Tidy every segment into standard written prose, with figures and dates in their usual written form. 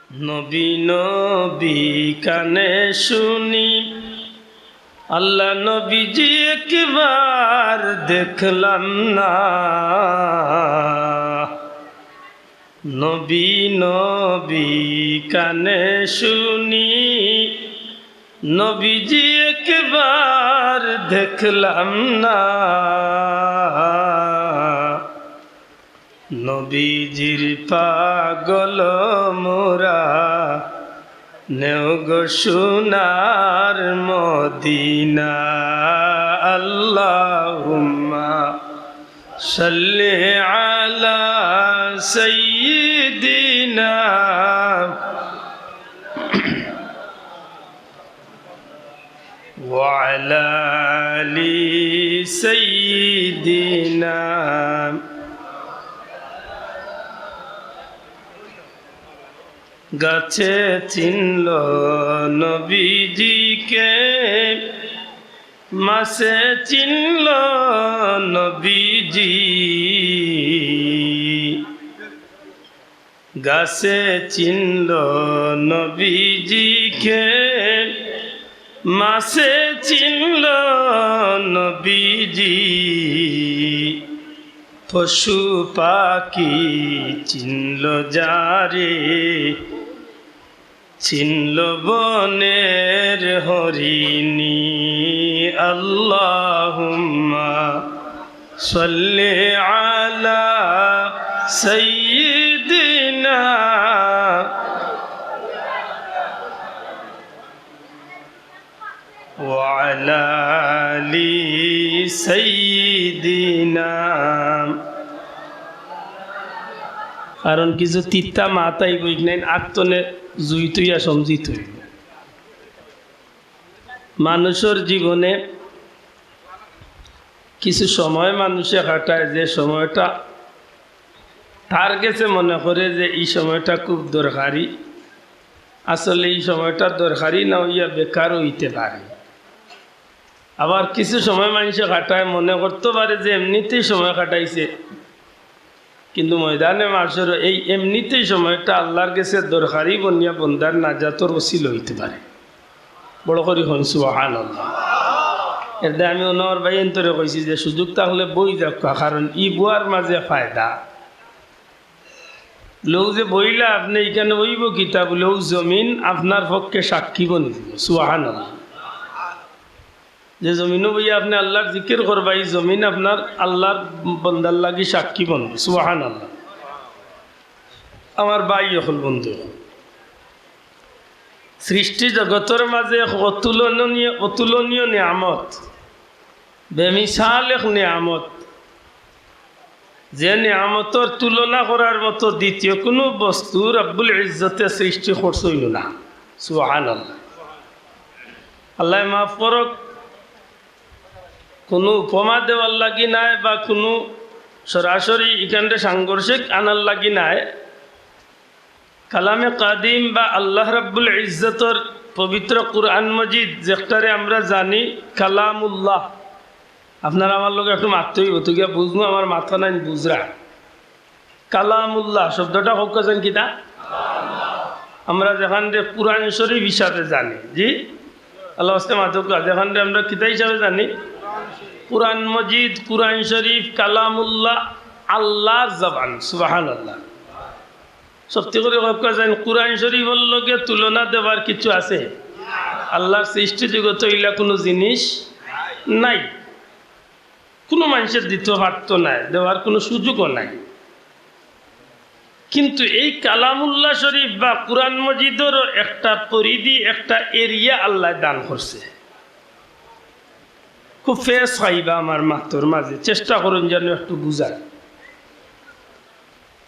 নবী নবী কানে শুনি আল্লাহ নবীজি একবার দেখলাম না। নবী নবী কানে শুনি নবীজি একবার দেখলাম না। নবীজির পাগল মোরা নেও গো সোনার মদিনা। আল্লাহুম্মা সাল্লি আলা সাইয়্যিদিনা ওয়া আলা আলি সাইয়্যিদিনা। গাছে চিনল নবীজিকে, মাছে চিনল নবীজি। গাছে চিনল নবীজিকে, মাছে চিনল নবীজি। পশু পাখি চিনল যারে, চিনল বনের হরিণী। আল্লাহুম্মা সাল্লি আলা সাইয়্যিদিনা ওয়া আলা আলি সাইয়্যিদিনা। কারণ কিছু তিতা মাথায় বই নাই আত্মনে জুই তুইয়া সমঝিত হইল। মানুষের জীবনে কিছু সময় মানুষে কাটায়, যে সময়টা তার কাছে মনে করে যে এই সময়টা খুব দরকারি, আসলে এই সময়টা দরকারি না হইয়া বেকার হইতে পারে। আবার কিছু সময় মানুষে কাটায় মনে করতে পারে যে এমনিতেই সময় কাটাইছে, কিন্তু ময়দানে মাসের এই এমনিতেই সময়টা আল্লাহর কাছে দরকারি বনিয়া বন্দার নাজাতর ওসিল হইতে পারে। বড় করি হন সুবহানাল্লাহ। এতে আমি ওনার ভাই এন্তরে কইছি যে সুযোগ তাহলে বই যাক, কারণ ই বুয়ার মাঝে ফায়দা। লোক যে বইলা আপনি এখানে বইব কিতাব লোক জমিন আপনার পক্ষে সাক্ষী বনি দিব। সুবহানাল্লাহ। যে জমিনও বইয়া আপনি আল্লাহর জিকির করবা, এই জমিন আপনার আল্লাহর বন্দার লাগি সাক্ষী বনবে। সুবহানাল্লাহ। আমার ভাই হল বন্ধু, সৃষ্টি জগতের মাঝে অতুলনীয় নিয়ামত, বেমিসাল এক নিয়ামত, যে নিয়ামতর তুলনা করার মতো দ্বিতীয় কোনো বস্তু রব্বুল ইজ্জতে সৃষ্টি করছইল না। সুবহানাল্লাহ। আল্লাহ মাফ করক, কোনো উপমা দেওয়ার লাগি নাই বা কোনো সরাসরি এখানটা সাংঘর্ষিক আনার লাগি নাই। কালামে কাদিম বা আল্লাহ রাব্বুল ইজ্জতর পবিত্র কুরআন মজিদ যেটারে আমরা জানি কালামুল্লাহ। আপনারা আমার লোক একটু মারতে হইব তো গিয়া বুঝবো, আমার মাথা নাই বুঝরা। কালামুল্লাহ শব্দটা হোক কেন কিতা আমরা যেখান কুরআন শরীফ হিসাবে জানি, জি আল্লাহ মাথা যেখান আমরা কিতা হিসাবে জানি কুরআন মজিদ, কুরআন শরীফ, কালামুল্লাহ, আল্লাহর জবান। সুবহানাল্লাহ। সত্যি করে কেন কুরআন শরীফের লগে তুলনা দেওয়ার কিছু আছে? আল্লাহর সৃষ্টি জগতে ইলা কোনো জিনিস নাই, কোনো মানুষের দিতে পারত নাই, দেওয়ার কোনো সুযোগও নাই। কিন্তু এই কালামুল্লাহ শরীফ বা কুরআন মজিদেরও একটা পরিধি, একটা এরিয়া আল্লাহ দান করছে। খুব ফেস খাইবা আমার মাতর মাঝে, চেষ্টা করুন যেন একটু বুঝার।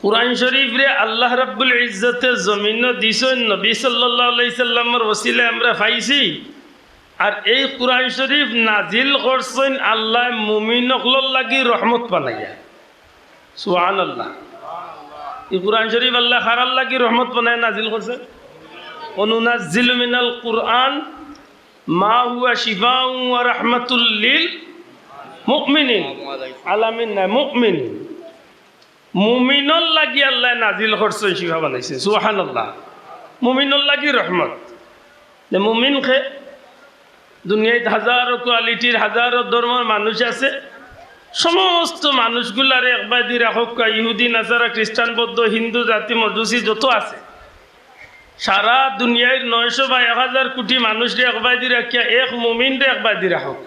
কুরআন শরীফ রে আল্লাহ রাব্বুল ইজ্জতে জমিন দিছেন, নবী সাল্লাল্লাহু আলাইহি সাল্লামের ওসিলায় আমরা পাইছি। আর এই কুরআন শরীফ নাজিল করছেন আল্লাহ মুমিনকলর লাগি রহমত বানাইয়া। সুবহানাল্লাহ। এই কুরআন শরীফ আল্লাহ খারার লাগি রহমত বানায় নাজিল করছে। অনুনাজ্জিলু মিনাল কুরআন মা হুয়া শিফাউ ওয়া রাহমাতুল লিল মুমিনিন। আলামিন না, মুমিন, মুমিনর লাগি আল্লাহ নাজিল করছেন, শিফা বানাইছে। সুবহানাল্লাহ। মুমিনুল লাগি রহমত। যে মুমিন খে দুনিয়ায় হাজারো কোয়ালিটির হাজারো ধর্মের মানুষ আছে, সমস্ত মানুষগুলারে একবাদি রাখক, ইহুদি নাসারা খ্রিস্টান বৌদ্ধ হিন্দু জাতি মজুসি যত আছে সারা দুনিয়ায় 900 বা 1000 কোটি মানুষরে একবাদি রাখিয়া এক মুমিনরে একবাদি রাখক।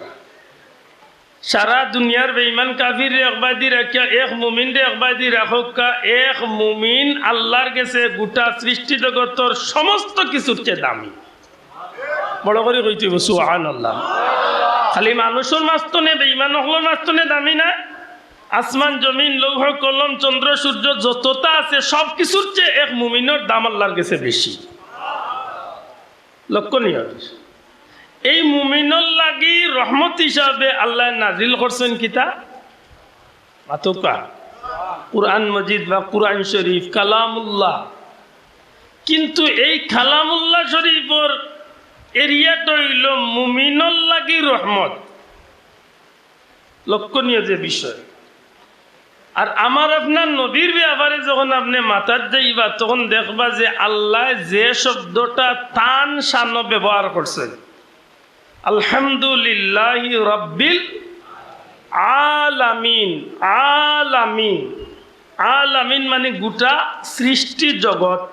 সারা দুনিয়ার বেঈমান কাফির একবাদি রাখিয়া এক মুমিনরে একবাদি রাখক। এক মুমিন আল্লাহর কাছে গোটা সৃষ্টি জগতের সমস্ত কিছুর চেয়ে দামি। বড় করে কইতে সুবহানাল্লাহ। খালি মানুষের মাস্তনে বেঈমান হলের মাস্তনে দামি না, আসমান জমিন লৌহ কলম চন্দ্র সূর্য যতটা আছে সব কিছুর চেয়ে এক মুমিনের দাম আল্লাহর কাছে বেশি। লক্ষণীয় এই মুমিনুল লাগি রহমত হিসাবে আল্লাহ নাজিল করছেন কিতাব মাতকা কুরআন মজিদ বা কুরআন শরীফ কালামুল্লাহ। কিন্তু এই কালামুল্লাহ শরীফের এরিয়াটা হইল মুমিনুল লাগি রহমত, লক্ষণীয় যে বিষয়। আর আমার আপনার নবীর ব্যাপারে যখন আপনি মাথার যাইবা তখন দেখবা যে আল্লাহ যে শব্দটা তান শান ব্যবহার করছেন, আলহামদুলিল্লাহি রাব্বিল আলামিন। আলামিন আলামিন মানে গোটা সৃষ্টি জগৎ।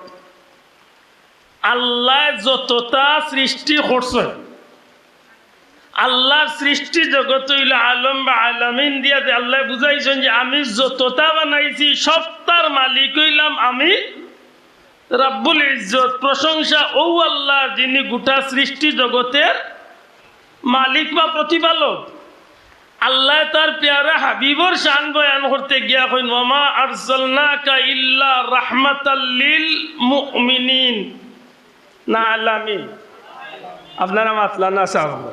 আল্লাহ যতটা সৃষ্টি করছেন, আল্লাহর সৃষ্টি জগৎ হইল আলম বা আলামিন দিয়া যে আল্লাহ বুঝাইছেন যে আমি যতটা বানাইছি সবটার মালিক হইলাম আমি রাব্বুল ইজ্জত। প্রশংসা ও আল্লাহ যিনি গোটা সৃষ্টি জগতের মালিক বা প্রতিপালক। আল্লাহ তার পেয়ারা হাবিবর শান বয়ান করতে গিয়া কইন ওয়ামা আরসালনাকা ইল্লা রাহমাতাল লিল মুমিনিন না আলামিন। আপনারা মাতলা না সাহেব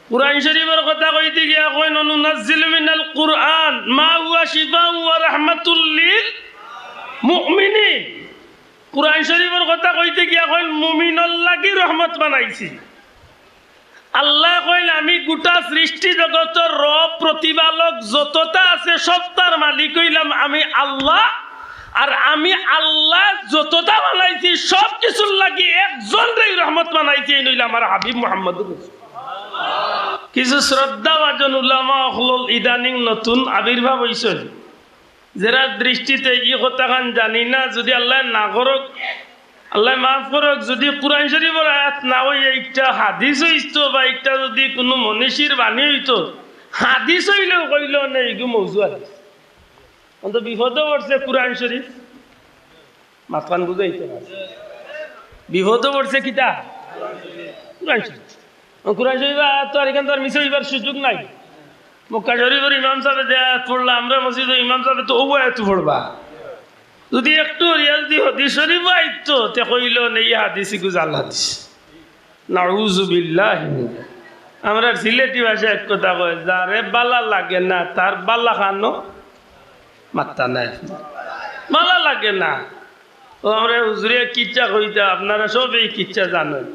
কুরআন শরীফের কথা কইতে গিয়া কইন নুনাজ্জিলু মিনাল কুরআন মা হুয়া শিফাউ ওয়া রাহমাতুল লিল মুমিনিন। কুরআন শরীফের কথা কইতে গিয়া কইন মুমিনুল লাগি রহমত বানাইছি। আল্লাহ কইল আমি গোটা সৃষ্টি জগতের রব প্রতিপালক যতটা আছে সবটার মালিক হইলাম আমি আল্লাহ। আর আমি আল্লাহ যতটা বানাইছি সব কিছুর লাগি একজনই রহমত বানাইছি, এই নইলে আমার হাবিব মুহাম্মদুর রাসূল। কিছু শ্রদ্ধাভাজন উলামা হল ইদানিং নতুন আবির্ভাব হইছেন, যারা দৃষ্টিতে ই কথাখান জানি না, যদি আল্লাহ না করক আল্লাহ মাফ করক, যদি কুরআন শরীফের আয়াত না ওই একটা হাদিস হইতো বা একটা যদি কোনো মনীষীর বাণী হইতো, হাদিস হইলেও কইল না এগু মৌজু হাদিস। অন্ত বিপদও পড়ছে কুরআন শরীফ, মাথান বুঝাইতে না বিপদও পড়ছে কিতা কুরআন শরীফ। কুরআন শরীফ তো আর এখান তো আর মিশে হইবার সুযোগ নাই। মক্কা শরীফের ইমাম সাহেব যে আয়াত পড়লাম আমরা মসজিদে ইমাম সাহেব তো ও আয়াত পড়বা, যদি একটু যদি হাদিস শরীফ আইতো তে কইল নেই হাদিস গুজাল হাদিস নাউযু বিল্লাহি। আমরা সিলেটি ভাষায় এক কথা কয়, যারে বালা লাগে না তার বালা খানো মাত্তা নাই, বালা লাগে না। ও আমরা হুজুরে কিচ্ছা কইতা, আপনারা সব এই কিচ্ছা জানেন।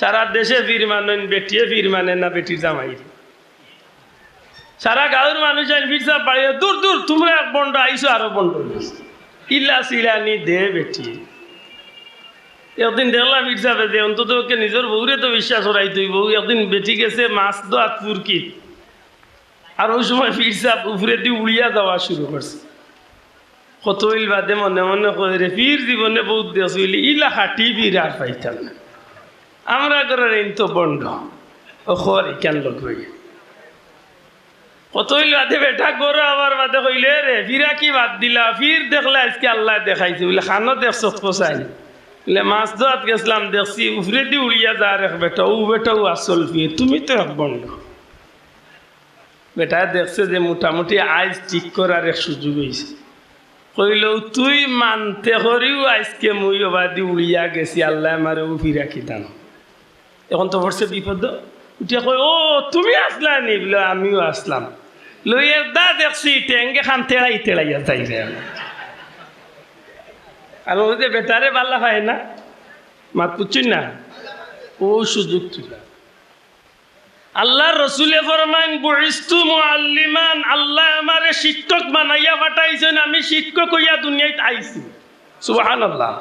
সারা দেশে ফির মানেন বেটিয়ে ফির মানে না বেটির জামাই, সারা গাঁয়ের মানুষ আইন ফিরসা বাড়িয়ে দূর দূর তোমরা এক বন্ড আইসো আরো বন্ড ইল্লা সিলানি দে বেটি। একদিন দেখলাম ফিরসাবে যে অন্তত ওকে নিজের বউরে তো বিশ্বাস হরাই তুই বউ একদিন বেটি গেছে মাছ দোয়াত ফুরকি, আর ওই সময় ফিরসাব উপরে দিয়ে উড়িয়া যাওয়া শুরু করছে। কত ইল বাদে মনে মনে করে ফির জীবনে বহুত দেশ হইলে ইলা হাঁটি ফির আর পাইতাম না। আমরা করে রেন তো বন্ড ও খর কেন লোক হই কত ইল বাদে বেটা করো আবার বাদে কইলে রে ফিরা কি বাদ দিলা, ফির দেখলে আজকে আল্লাহ দেখাইছে বলে খানো দেখছো পোসাই বলে মাছ ধোয়াত গেছিলাম দেখছি উপরে দিয়ে উড়িয়া যা রেখ বেটা ও বেটাও আসল ফির তুমি তো এক বন্ড। বেটা দেখছে যে মোটামুটি আইজ ঠিক করার এক সুযোগ হয়েছে, কইল তুই মানতে করিও আজকে মুই বাদি উড়িয়া গেছি আল্লাহ আমার ফিরা খিতাম। এখন তো পড়ছে বিপদ, উঠিয়া কই ও তুমি আসলা নি বলে আমিও আসলাম। লইয়ের দা দেখছি টেঙ্গে খান তেড়াই তেড়াইয়া যাই রে। আর ওই যে বেটারে বাল্লা হয় না মাত পুচ্ছুন না, ও সুযোগ তুই আল্লাহ রসুলে ফরমান বুইস্তু মুআল্লিমান, আল্লাহ আমারে শিক্ষক বানাইয়া পাঠাইছেন, আমি শিক্ষক হইয়া দুনিয়ায় আইছি। সুবহানাল্লাহ।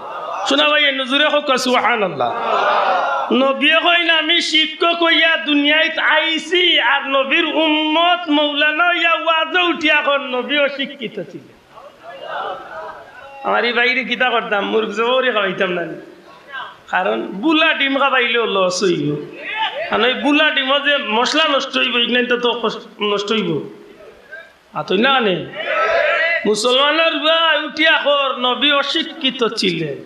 শোনা ভাই নজরে হোক সুবহানাল্লাহ। নবী কইন আমি শিক্ষক হইয়া দুনিয়াত আইছি আর নবীর উম্মত মৌলানা হইয়া ওয়াজে উঠিয়া কোন নবী অশিক্ষিত ছিলেন। আমার এই বাইরে কিতা করতাম মুরগ জোরে খাওয়াইতাম না, কারণ বুলা ডিম খাবাইলেও লস হইব। কারণ ওই বুলা ডিম যে মশলা নষ্ট হইব ইগনাইতে তো নষ্ট হইব আতই না নে। মুসলমানের ভাই উঠিয়া কর নবী অশিক্ষিত ছিলেন।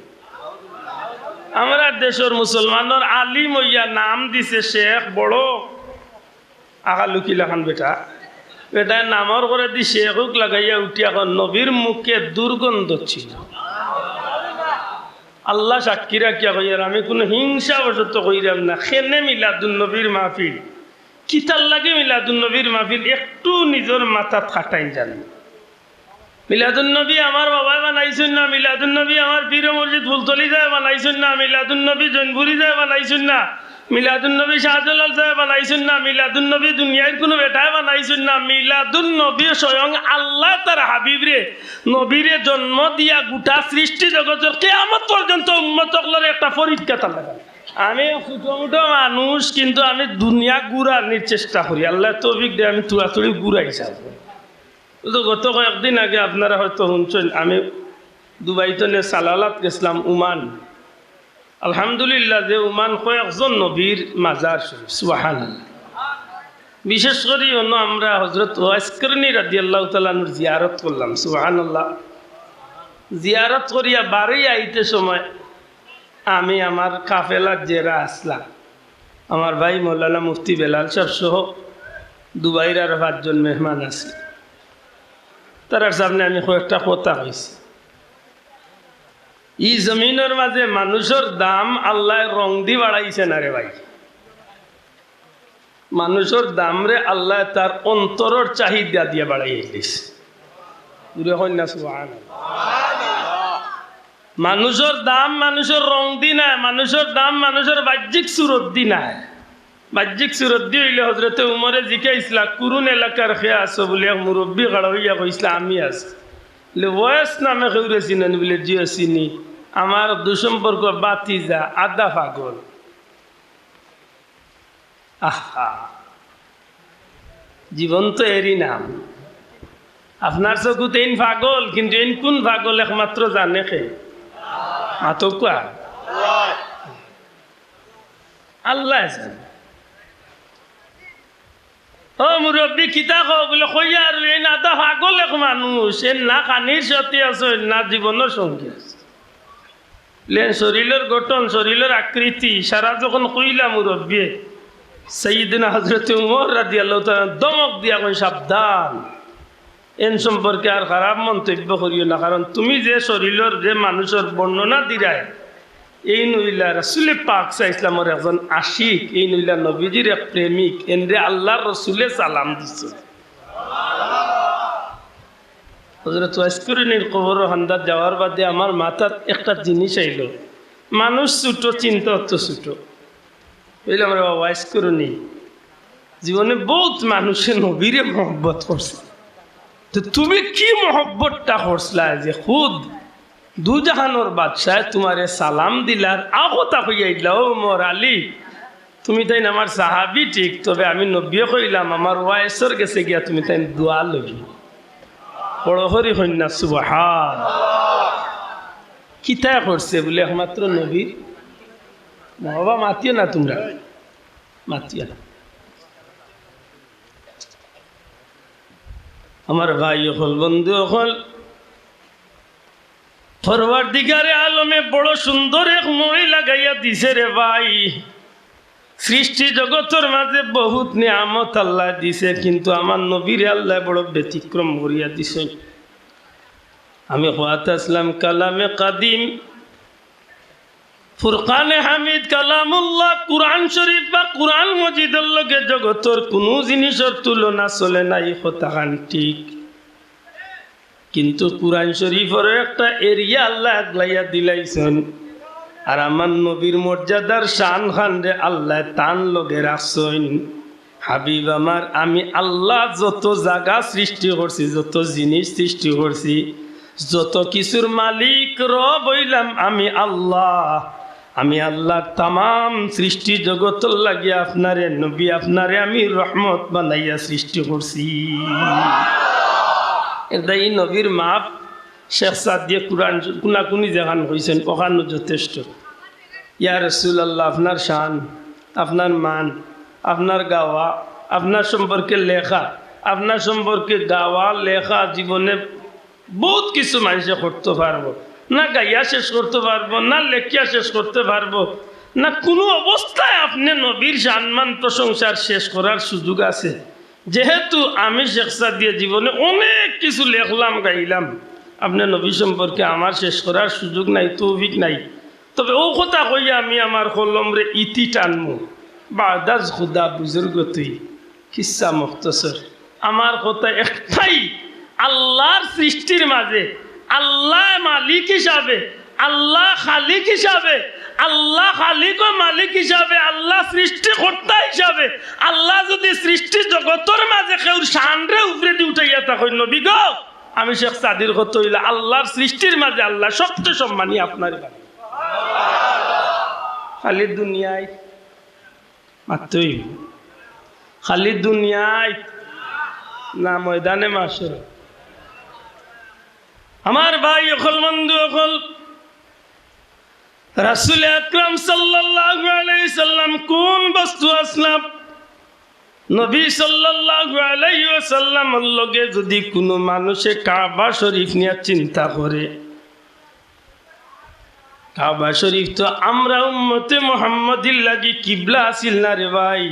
আমরা দেশের মুসলমানের আলিম হইয়া নাম দিছে শেখ বড় আগালুকিলা খান বেটা বেটায় নামর করে দি শেখক লাগাইয়া উঠিয়া কর নবীর মুখে দুর্গন্ধ ছিল। আল্লাহ সাক্ষী রাখিয়া কইয়ার আমি কোনো হিংসা বশত কইরাম না। খেনে মিলাদুন নবীর মাহফিল কিতার লাগে মিলাদুন নবীর মাহফিল একটু নিজের মাথা খাটাই জানি। মিলাদুন নবী আমার বাবাই বানাইছেন না, মিলাদুন নবী আমার পীর মসজিদ ফুলতলি যায় বানাইছেন না, মিলাদুন নবী জৈনপুরি যায় বানাইছেন না, মিলাদুন নবী শাহজালাল যায় বানাইছেন না, মিলাদুন নবী দুনিয়ার কোনো বেটায় বানাইছেন না। মিলাদুন নবী স্বয়ং আল্লাহ তার হাবিবরে নবীরে জন্ম দিয়া গোটা সৃষ্টি জগতের কিয়ামত পর্যন্ত উম্মতকলের একটা পরীক্ষা তার লাগা। আমি ছোটো মানুষ কিন্তু আমি দুনিয়া ঘুরানোর চেষ্টা করি। আল্লাহ তৌফিক দিয়ে আমি তুড়াতুড়ি ঘুরাই যাব। তো গত কয়েকদিন আগে আপনারা হয়তো শুনছেন আমি দুবাইতে সালালাত গেছিলাম ওমান। আলহামদুলিল্লাহ যে ওমান কয়েকজন নবীর মাজার শরীফ সুবহানাল্লাহ। বিশেষ করে অন্য আমরা হজরত ওয়াইস করনী রাদিয়াল্লাহু তাআলা আনহুর জিয়ারত করলাম সুবহানাল্লাহ। জিয়ারত করিয়া বাড়ি আইতে সময় আমি আমার কাফেলার জেরা আসলাম, আমার ভাই মৌলানা মুফতি বেলাল সাহেব সহ দুবাইয়ের আর 5 জন মেহমান আছে। তার সামনে আমি কয়েকটা কথা কইছি। এই জমিনের মাঝে মানুষের দাম আল্লাহ রং দি বাড়াইছে না রে ভাই। মানুষের দাম রে আল্লাহ তার অন্তরের চাহিদা দিয়ে বাড়াইয়া দিয়েছে। মানুষের দাম মানুষের রং দি নাই, মানুষের দাম মানুষের বাহ্যিক সুরত দি নাই। বাহ্যিক সুরত দি হইলে হজরতে উমরে জিকাইছিলা কুরুন এলাকার খেয়ে আসো বলে এক মুরব্বী গাড়া হইয়া কইসলা আমি আছি ওয়েস নামে খেউরে চিনেন বলে জিও চিনি। আমার দুসম্পর্ক বাতিজা আদা পাগল। আহা জীবন তো এরই নাম। আপনার চকুত এইন পাগল, কিন্তু এইন কোন পাগল একমাত্র জানে খে আতকুয়া আল্লাহ জানে। ও মুরব্বী কিতা কো বলে কইয়া আর এই না দা পাগল এক মানুষ এর না কানির সাথে আছে না জীবনের সঙ্গী আছে। লেন শরীরের গঠন শরীরের আকৃতি সারা যখন কইলা মুরব্বী সাইয়্যিদনা হযরত ওমর রাদিয়াল্লাহু তাআলা দমক দিয়া কই সাবধান এন সম্পর্কে আর খারাপ মন্তব্য করিও না। কারণ তুমি যে শরীরের যে মানুষের বর্ণনা দিরায় এই নইলা রাসূলে পাক সাল্লাল্লাহু আলাইহি ওয়াসাল্লামের একজন আশিক, এই নইলা নবীজির এক প্রেমিক, এনরে আল্লাহর রাসূলে সালাম দিছে। হযরত ওয়াইস করনীর কবর হান্দাত যাওয়ার বাদে আমার মাথার একটা জিনিস আইল। মানুষ ছোট চিন্তা অত ছোট বললে আমরা ওয়াইস করনী জীবনে বহুত মানুষের নবীরে মহব্বত করছে। তো তুমি কি মহব্বতটা করছলা যে খুদ দুজাহানোর বাদশাহ তোমারে সালাম দিলার আগতা হইয়া দিলা ও মোর আলী তুমি তাই আমার সাহাবি ঠিক, তবে আমি নবী কইলাম আমার ওয়াইসর গেছে গিয়া তুমি তাই দোয়া লবি বড় হরি হন্যা সুবহান। কিতা করছে বলে একমাত্র নবীর বাবা মাতিও না, তোমরা মাতিও না। আমার ভাই হল বন্ধু হল পরওয়ারদিগারে আলমে বড় সুন্দর এক মই লাগাইয়া দিছে রে ভাই। সৃষ্টি জগতের মাঝে বহুত নিয়ামত আল্লাহ দিছে, কিন্তু আমার নবীর আল্লাহ বড় ব্যতিক্রম করিয়া দিছে। আমি হওয়াতে আসলাম কালামে কাদিম ফুরকানে হামিদ কালামুল্লাহ কুরআন শরীফ বা কুরআন মজিদের লগে জগতের কোনো জিনিসের তুলনা চলে নাই হতাখান ঠিক, কিন্তু কুরআন শরীফের একটা এরিয়া আল্লাহ আগলাইয়া দিলাইছেন। আর আমার নবীর মর্যাদার শান খান রে আল্লাহ তান লগে রাখছেন। হাবিব আমার আমি আল্লাহ যত জায়গা সৃষ্টি করছি যত জিনিস সৃষ্টি করছি যত কিছুর মালিক রব হইলাম আমি আল্লাহ। আমি আল্লাহ তামাম সৃষ্টি জগৎ লাগিয়া আপনারে নবী আপনারে আমি রহমত বানাইয়া সৃষ্টি করছি। এটাই নবীর মাপ শেখ সাদিয়ে কুরআন কুনাকুনি জাগান হয়েছেন ওখানে যথেষ্ট। ইয়া রাসূলুল্লাহ আপনার শান, আপনার মান, আপনার গাওয়া, আপনার সম্পর্কে লেখা, আপনার সম্পর্কে গাওয়া লেখা জীবনে বহুত কিছু মানুষে করতে পারবো না, গাইয়া শেষ করতে পারবো না, লেখিয়া শেষ করতে পারবো না, কোনো অবস্থায় আপনি নবীর সম্মান প্রশংসার শেষ করার সুযোগ আছে। যেহেতু আমি শেখ সাদিয়া জীবনে অনেক কিছু লেখলাম গাইলাম, আপনি নবী সম্পর্কে আমার শেষ করার সুযোগ নাই, তৌফিক নাই। তবে ও কথা কইয়া আমি আমার কলম রে ইতি টানমু বাদাজ খুদা বুজুর্গ তুই কিসা মুখতসর। আমার কথা একটাই, আল্লাহর সৃষ্টির মাঝে আল্লাহ মালিক হিসাবে, আল্লাহ খালিক হিসাবে, আল্লাহ খালিক ও মালিক হিসাবে, আল্লাহ সৃষ্টিকর্তা হিসাবে, আল্লাহ যদি সৃষ্টি জগতের মাঝে কেউ শানরে উপরে দিয়ে উঠাইয়া থাকেন নবী গো, আমি শেখ সাদির কথা হইলা আল্লাহর সৃষ্টির মাঝে আল্লাহ সবচেয়ে সম্মানী আপনার বাড়ি। খালি দুনিয়ায় মাত্রই, খালি দুনিয়ায় না ময়দানে মাসের। আমার ভাই অকল বন্ধু অকল, রাসূল আকরাম সাল্লাল্লাহু আলাইহি সাল্লাম কোন বস্তু আসলাম, নবী সাল্লাল্লাহু আলাইহি ওয়াসাল্লামের লগে যদি কোনো মানুষে কাবা শরীফ নিয়ে চিন্তা করে, কাবা শরীফ তো আমরা উম্মতে মুহাম্মাদির লাগি কিবলা আসিল না রে ভাই।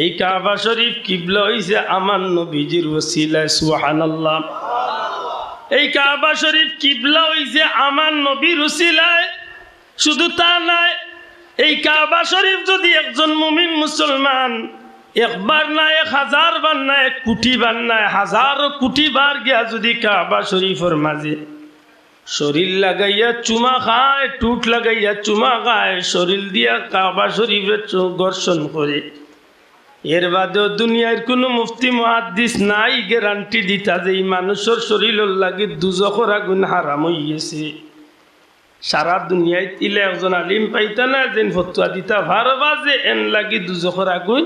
এই কাবা শরীফ কিবলা হইছে আমার নবীজির ওসিলায়, সুবহানাল্লাহ। এই কাবা শরীফ কিবলা হইছে আমার নবীর ওসিলায়। শুধু তা নয়, এই কাবা শরীফ যদি একজন মুমিন মুসলমান একবার না 1000 বার না 1 কোটি বার না 1000 কোটি বার গিয়া যদি কাবা শরীফের মাঝে শরীর লাগাইয়া চুমা খায়, টুট লাগাইয়া চুমা খায়, শরীর দিয়া কাবা শরীফের দর্শন করে, এর বাদেও দুনিয়ার কোনো মুফতি মুহাদ্দিস নাই গ্যারান্টি দিতা যে এই মানুষের শরীরের লাগি দুজখের আগুন হারাম হয়ে গেছে। সারা দুনিয়ায় তিলে একজন আলিম পাইতা না যেন ফতুয়া দিতা ভারবা যে এন লাগি দুজখের আগুন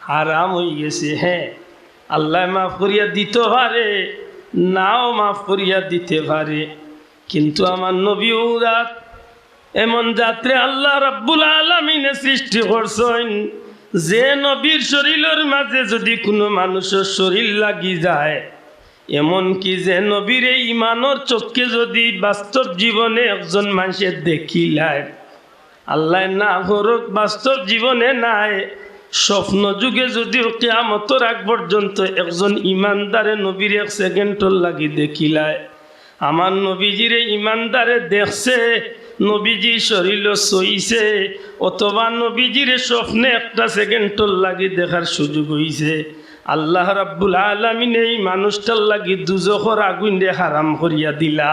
হারাম হয়ে গেছে। হ্যাঁ, আল্লাহ মাফ করিয়া দিতে পারে, নাও মাফ করিয়া দিতে পারে, কিন্তু আমার নবী উরাত এমন যাত্রে আল্লাহ রাব্বুল আলামিনে সৃষ্টি করছেন যে নবীর শরীরের মাঝে যদি কোনো মানুষের শরীর লাগি যায়, এমন কি যে নবীর এই ইমানের চোখকে যদি বাস্তব জীবনে একজন মানুষের দেখিলায়, আল্লাহ না করুক বাস্তব জীবনে নাই, স্বপ্ন যুগে যদি কিয়ামতের আগ পর্যন্ত একজন ইমানদারে নবীর 1 সেকেন্ডর লাগি দেখিলায়, আমার নবীজির ইমানদারে দেখছে, নবীজি শরীর সইছে, অথবা নবীজির স্বপ্নে 1 সেকেন্ডর লাগি দেখার সুযোগ হইছে, আল্লাহ রাব্বুল আলামিন এই মানুষটার লাগি দুজখের আগুন দিয়ে হারাম করিয়া দিলা।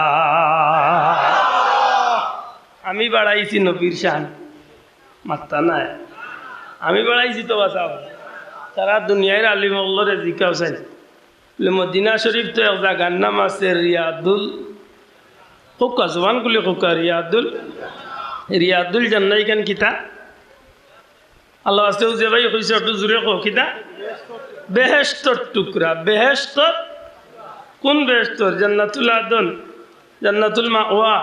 আমি বাড়াইছি নবীর শান, মাত্তা নাই, আমি বাড়াইছি তো বাঁচাও। তারা দুনিয়ার আলিমগলরে জিজ্ঞাও চাই, মদিনা শরীফ তো এক জায়গার নাম আছে রিয়াদুল, কোকা জবানগুলি কোকা রিয়াদুল জান্নাহ কেন কিতা আল্লাহ আস্তেও যে ভাই কইছে একটু জোরে কো কিতা বেহেশতর টুকরা। বেহেশতর কোন বেহেশতর? জান্নাতুল আদন, জান্নাতুল মাওয়া,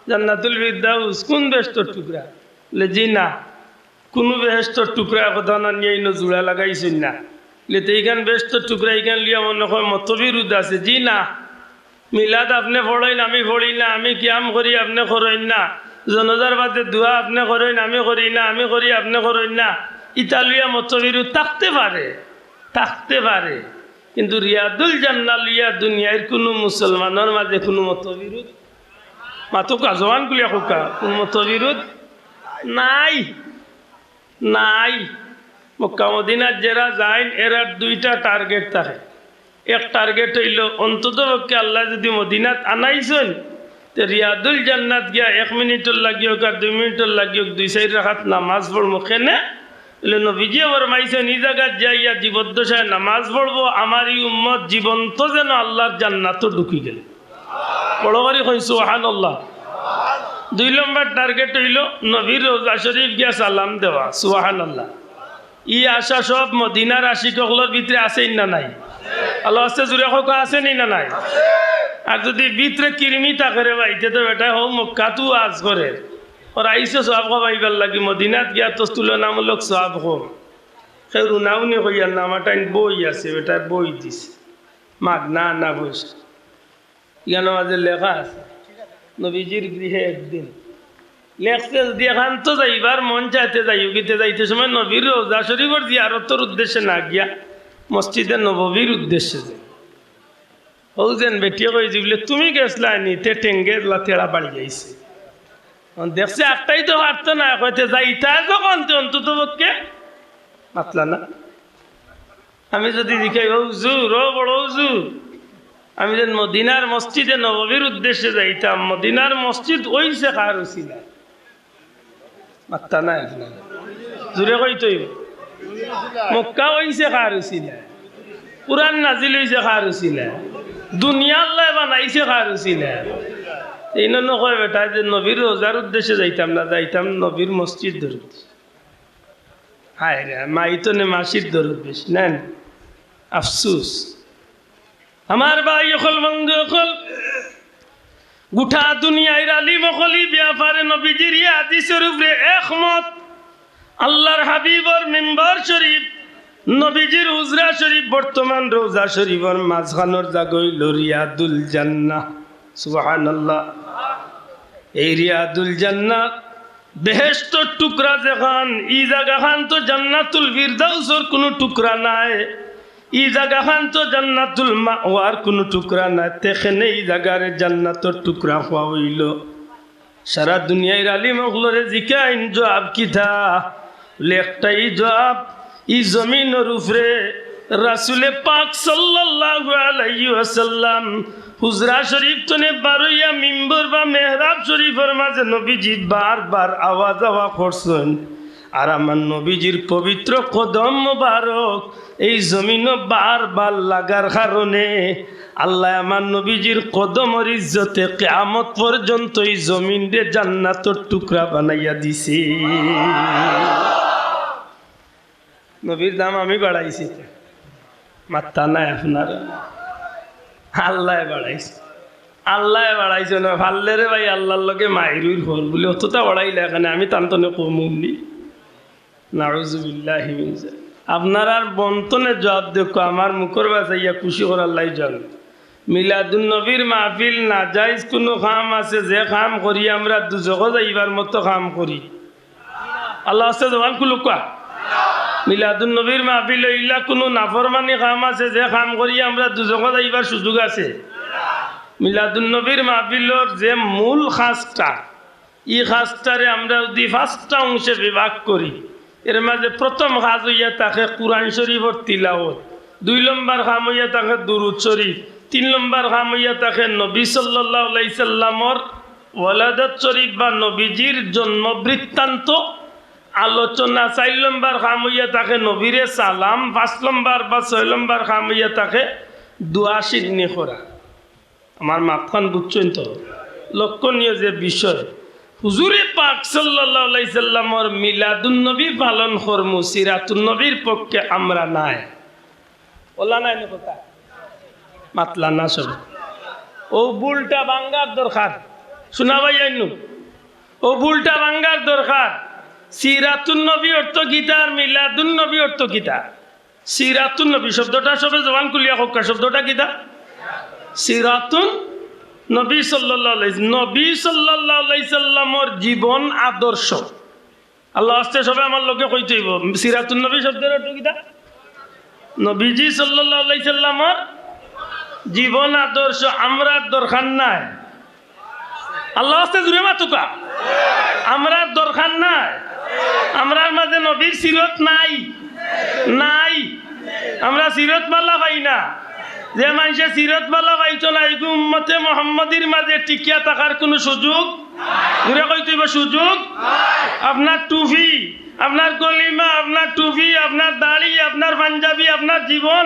জান্নাতুল ফিরদাউস, কোন বেহেশতর টুকরা? লে জি না, কোনো বেহেশতর টুকরা কথা না নিয়ে জোড়া লাগাইছেন না, লেতে এইখান বেহেশতর টুকরা এইখান লিয়া মনে হয় মতবিরোধ আছে। জি না, মিলাদ আপনি পড়েন আমি পড়ি না, আমি কিয়াম করি আপনি করেন না, জনজার বাদে দোয়া আপনি করেন আমি করি না, আমি করি আপনি করেন না, ইতালিয়া মতবিরোধ থাকতে পারে, থাকতে পারে, কিন্তু রিয়াদুল জান্নাহ লিয়া দুনিয়ার কোনো মুসলমানের মাঝে কোনো মতবিরোধ, মাতো কাজওয়ান কুলিয়া খোকা, কোনো মতবিরোধ নাই, নাই। মক্কা মদিনার যারা যায় এরা 2টা টার্গেট থাকে। এক টার্গেট হইল অন্তত পক্ষে আল্লাহ যদি মদিনাত আনাইছেন তো রিয়াদুল জান্নাত গিয়া 1 মিনিটের লাগিও আর 2 মিনিটের লাগিও 2-4 রাকাত নামাজ পড়বো। কেনে এলে নবীজি ফরমাইছেন এই জায়গায় যাইয়া জীবদ্দশায় নামাজ পড়বো, আমার এই উম্মত জীবন্ত যেন আল্লাহর জান্নাতও ঢুকি গেল। বড় করে কই সুবহানাল্লাহ। 2 নম্বর টার্গেট হইল নবীর রওজা শরীফ গিয়া সালাম দেওয়া, সুবহানাল্লাহ। ই আশা সব মদিনার আশিকগুলোর ভিতরে আছে না নাই? আল্লাহ আস্তে জুড়ে হোক আছে না নাই? আর যদি ভিতরে কিরমি থাকে রে ভাইতে তো বেটা হোক মক্কাতু আজ করে ওর আইসে সব খাইবার লাগি মদিনাত গিয়া তো তুলনামূলক সব হোক সে রুনাউনি কইয়ার না আমার টাইম বই আছে বেটার বই দিছে মাগ না না বসে ইয়ানো মাঝে লেখা আছে নবীজির গৃহে একদিন লেখছে যদি এখান তো যাইবার মন চাইতে যাইতে যাইতে সময় নবীর রওজা শরীফের জিয়ারতের উদ্দেশ্যে না গিয়া মসজিদে নববীর উদ্দেশ্যে যে ও যেন বেটিয়ে কই বলে তুমি গেছলা নিতে টেঙ্গে তেড়া বাড়ি যাইছে দেখছে একটাই তো হাঁটতো না কইতে যাইতা যখন অন্তত পক্ষে মাতলা না। আমি যদি দেখাই হুজুর ও বড় হুজুর আমি যেন মদিনার মসজিদে নববীর উদ্দেশ্যে যাইতাম, মদিনার মসজিদ ওইছে কার উছিলা মাত্তা না জুড়ে কইতই মক্কা ওইছে কার উছিলা, কুরআন নাজিল হইছে কার উছিলা, দুনিয়া আল্লাহ বানাইছে কার উছিলা। এই জন্য কয় বেটা যে নবীর রোজার উদ্দেশ্যে যাইতাম না, যাইতাম নবীর মসজিদ দরুদ। হায় রে মাই তো নে মাসির দরুদ বেশি নেন আফসুস। আমার ভাই অকল বন্ধু অকল গোটা দুনিয়ার আলিম অকলি ব্যাপারে নবীজির হাদিসের উপরে একমত। আল্লাহর হাবিবর মিম্বার শরীফ নবীজির হুজরা শরীফ বর্তমান রওজা শরীফের মাঝখানোর জায়গা হইল রিয়াদুল জান্নাহ, সুবহানাল্লাহ। এই রিয়াদুল জান্নাহ বেহেশতর টুকরা যেখান ই জায়গাখান তো জান্নাতুল ফিরদাউসের কোনো টুকরা নাই, ই জায়গাখান তো জান্নাতুল মাওয়ার কোনো টুকরা নাই, তেখানে এই জায়গার জান্নাতের টুকরা হওয়া হইল। সারা দুনিয়ার আলিম ওগুলোরে জিকাইন জবাব কিথা একটাই জবাব, ই জমিনের উপরে রাসূলে পাক সাল্লাল্লাহু আলাইহি ওয়াসাল্লাম হুজরা শরীফ তনে বারইয়া মিম্বর বা মেহরাব শরীফের মাঝে নবীজি বারবার আওয়াজ করছেন। আর আমার নবীজির পবিত্র কদম মোবারক এই জমিন বারবার লাগার কারণে আল্লাহ আমার নবীজির কদমের ইজ্জতে কিয়ামত পর্যন্ত এই জমিনে জান্নাতের টুকরা বানাইয়া দিছে। নবীর দাম আমি বাড়াইছি মাত্তা নাই আপনার, আল্লাহ বাড়াইছে, আল্লাহ বাড়াইছে না ভাল্লে রে ভাই আল্লাহর লগে মাইরুর হল বলে অতটা বাড়াইলে এখানে আমি তান্তনে কমুনি নাউজুবিল্লাহি মিন যালিক। আপনার আর বন্তনে জবাব দেখো আমার মুখর বাসাইয়া খুশি করার লাই জান মিলাদুন নবীর মাহফিল না জায়েজ কোনো কাম আছে যে কাম করি আমরা দুজক যাইবার মতো কাম করি? আল্লাহ আছে জবান কুলুকা মিলাদুন নবীর মাহফিল ইল্লা কোনো নাফরমানি কাম আছে যে কাম করি আমরা দুজক যাইবার সুযোগ আছে? মিলাদুন নবীর মাহফিলর যে মূল খাসটা ই খাসটারে আমরা যদি 5টা অংশে বিভাগ করি, এর মাঝে প্রথম কাজ হইয়া থাকে কুরআন শরীফের তিলাওয়াত, 2 নম্বর কাম হইয়া থাকে দুরূদ শরীফ, 3 নম্বর কাম হইয়া থাকে নবী সাল্লাল্লাহু আলাইহি সাল্লামর ওয়ালাদাত শরীফ বা নবীজির জন্ম বৃত্তান্ত আলোচনা, 4 নম্বর কাম হইয়া থাকে নবীরে সালাম, 5 নম্বর বা 6 নম্বর কাম হইয়া থাকে দোয়া শিখনি করা। আমার মাখন বুঝছেন তো লক্ষণীয় যে বিষয় হুজুরে পাক সাল্লাল্লাহু আলাইহি সাল্লামর মিলাদুন নবী পালন করমু, সিরাতুন নবীর পক্ষে আমরা নাই ওলা নাই না কথা মাতলা না সব ও বুলটা ভাঙ্গার দরকার শোনা ভাই আইনু ও বুলটা ভাঙ্গার দরকার। সিরাতুন নবী অর্থ গীতা আর মিলাদুন নবী অর্থ গীতা। সিরাতুন নবী শব্দটা সবে জবান খুলিয়া হোক, শব্দটা গীতা সিরাতুন নবী সাল্লাল্লাহু আলাইহি সাল্লামর জীবন আদর্শ। আল্লাহ আস্তে সবে আমার লোকে কইতে হইব সিরাতুন নবী শব্দের অর্থ কিটা? নবীজি সাল্লাল্লাহু আলাইহি সাল্লামর জীবন আদর্শ আমরা দরকার নাই। আল্লাহ আস্তে জুড়ে মাতুকা আমরা দরকার নাই, আমরার মাঝে নবীর সিরত নাই নাই, আমরা সিরত মালা পাই না। যে মানুষের সিরত মালা পাইতো না এই উম্মতে মুহাম্মাদির মাঝে টিকিয়া থাকার কোনো সুযোগ ঘুরে কইতে সুযোগ। আপনার টুপি আপনার কলিমা, আপনার টুপি, আপনার দাড়ি, আপনার পাঞ্জাবি, আপনার জীবন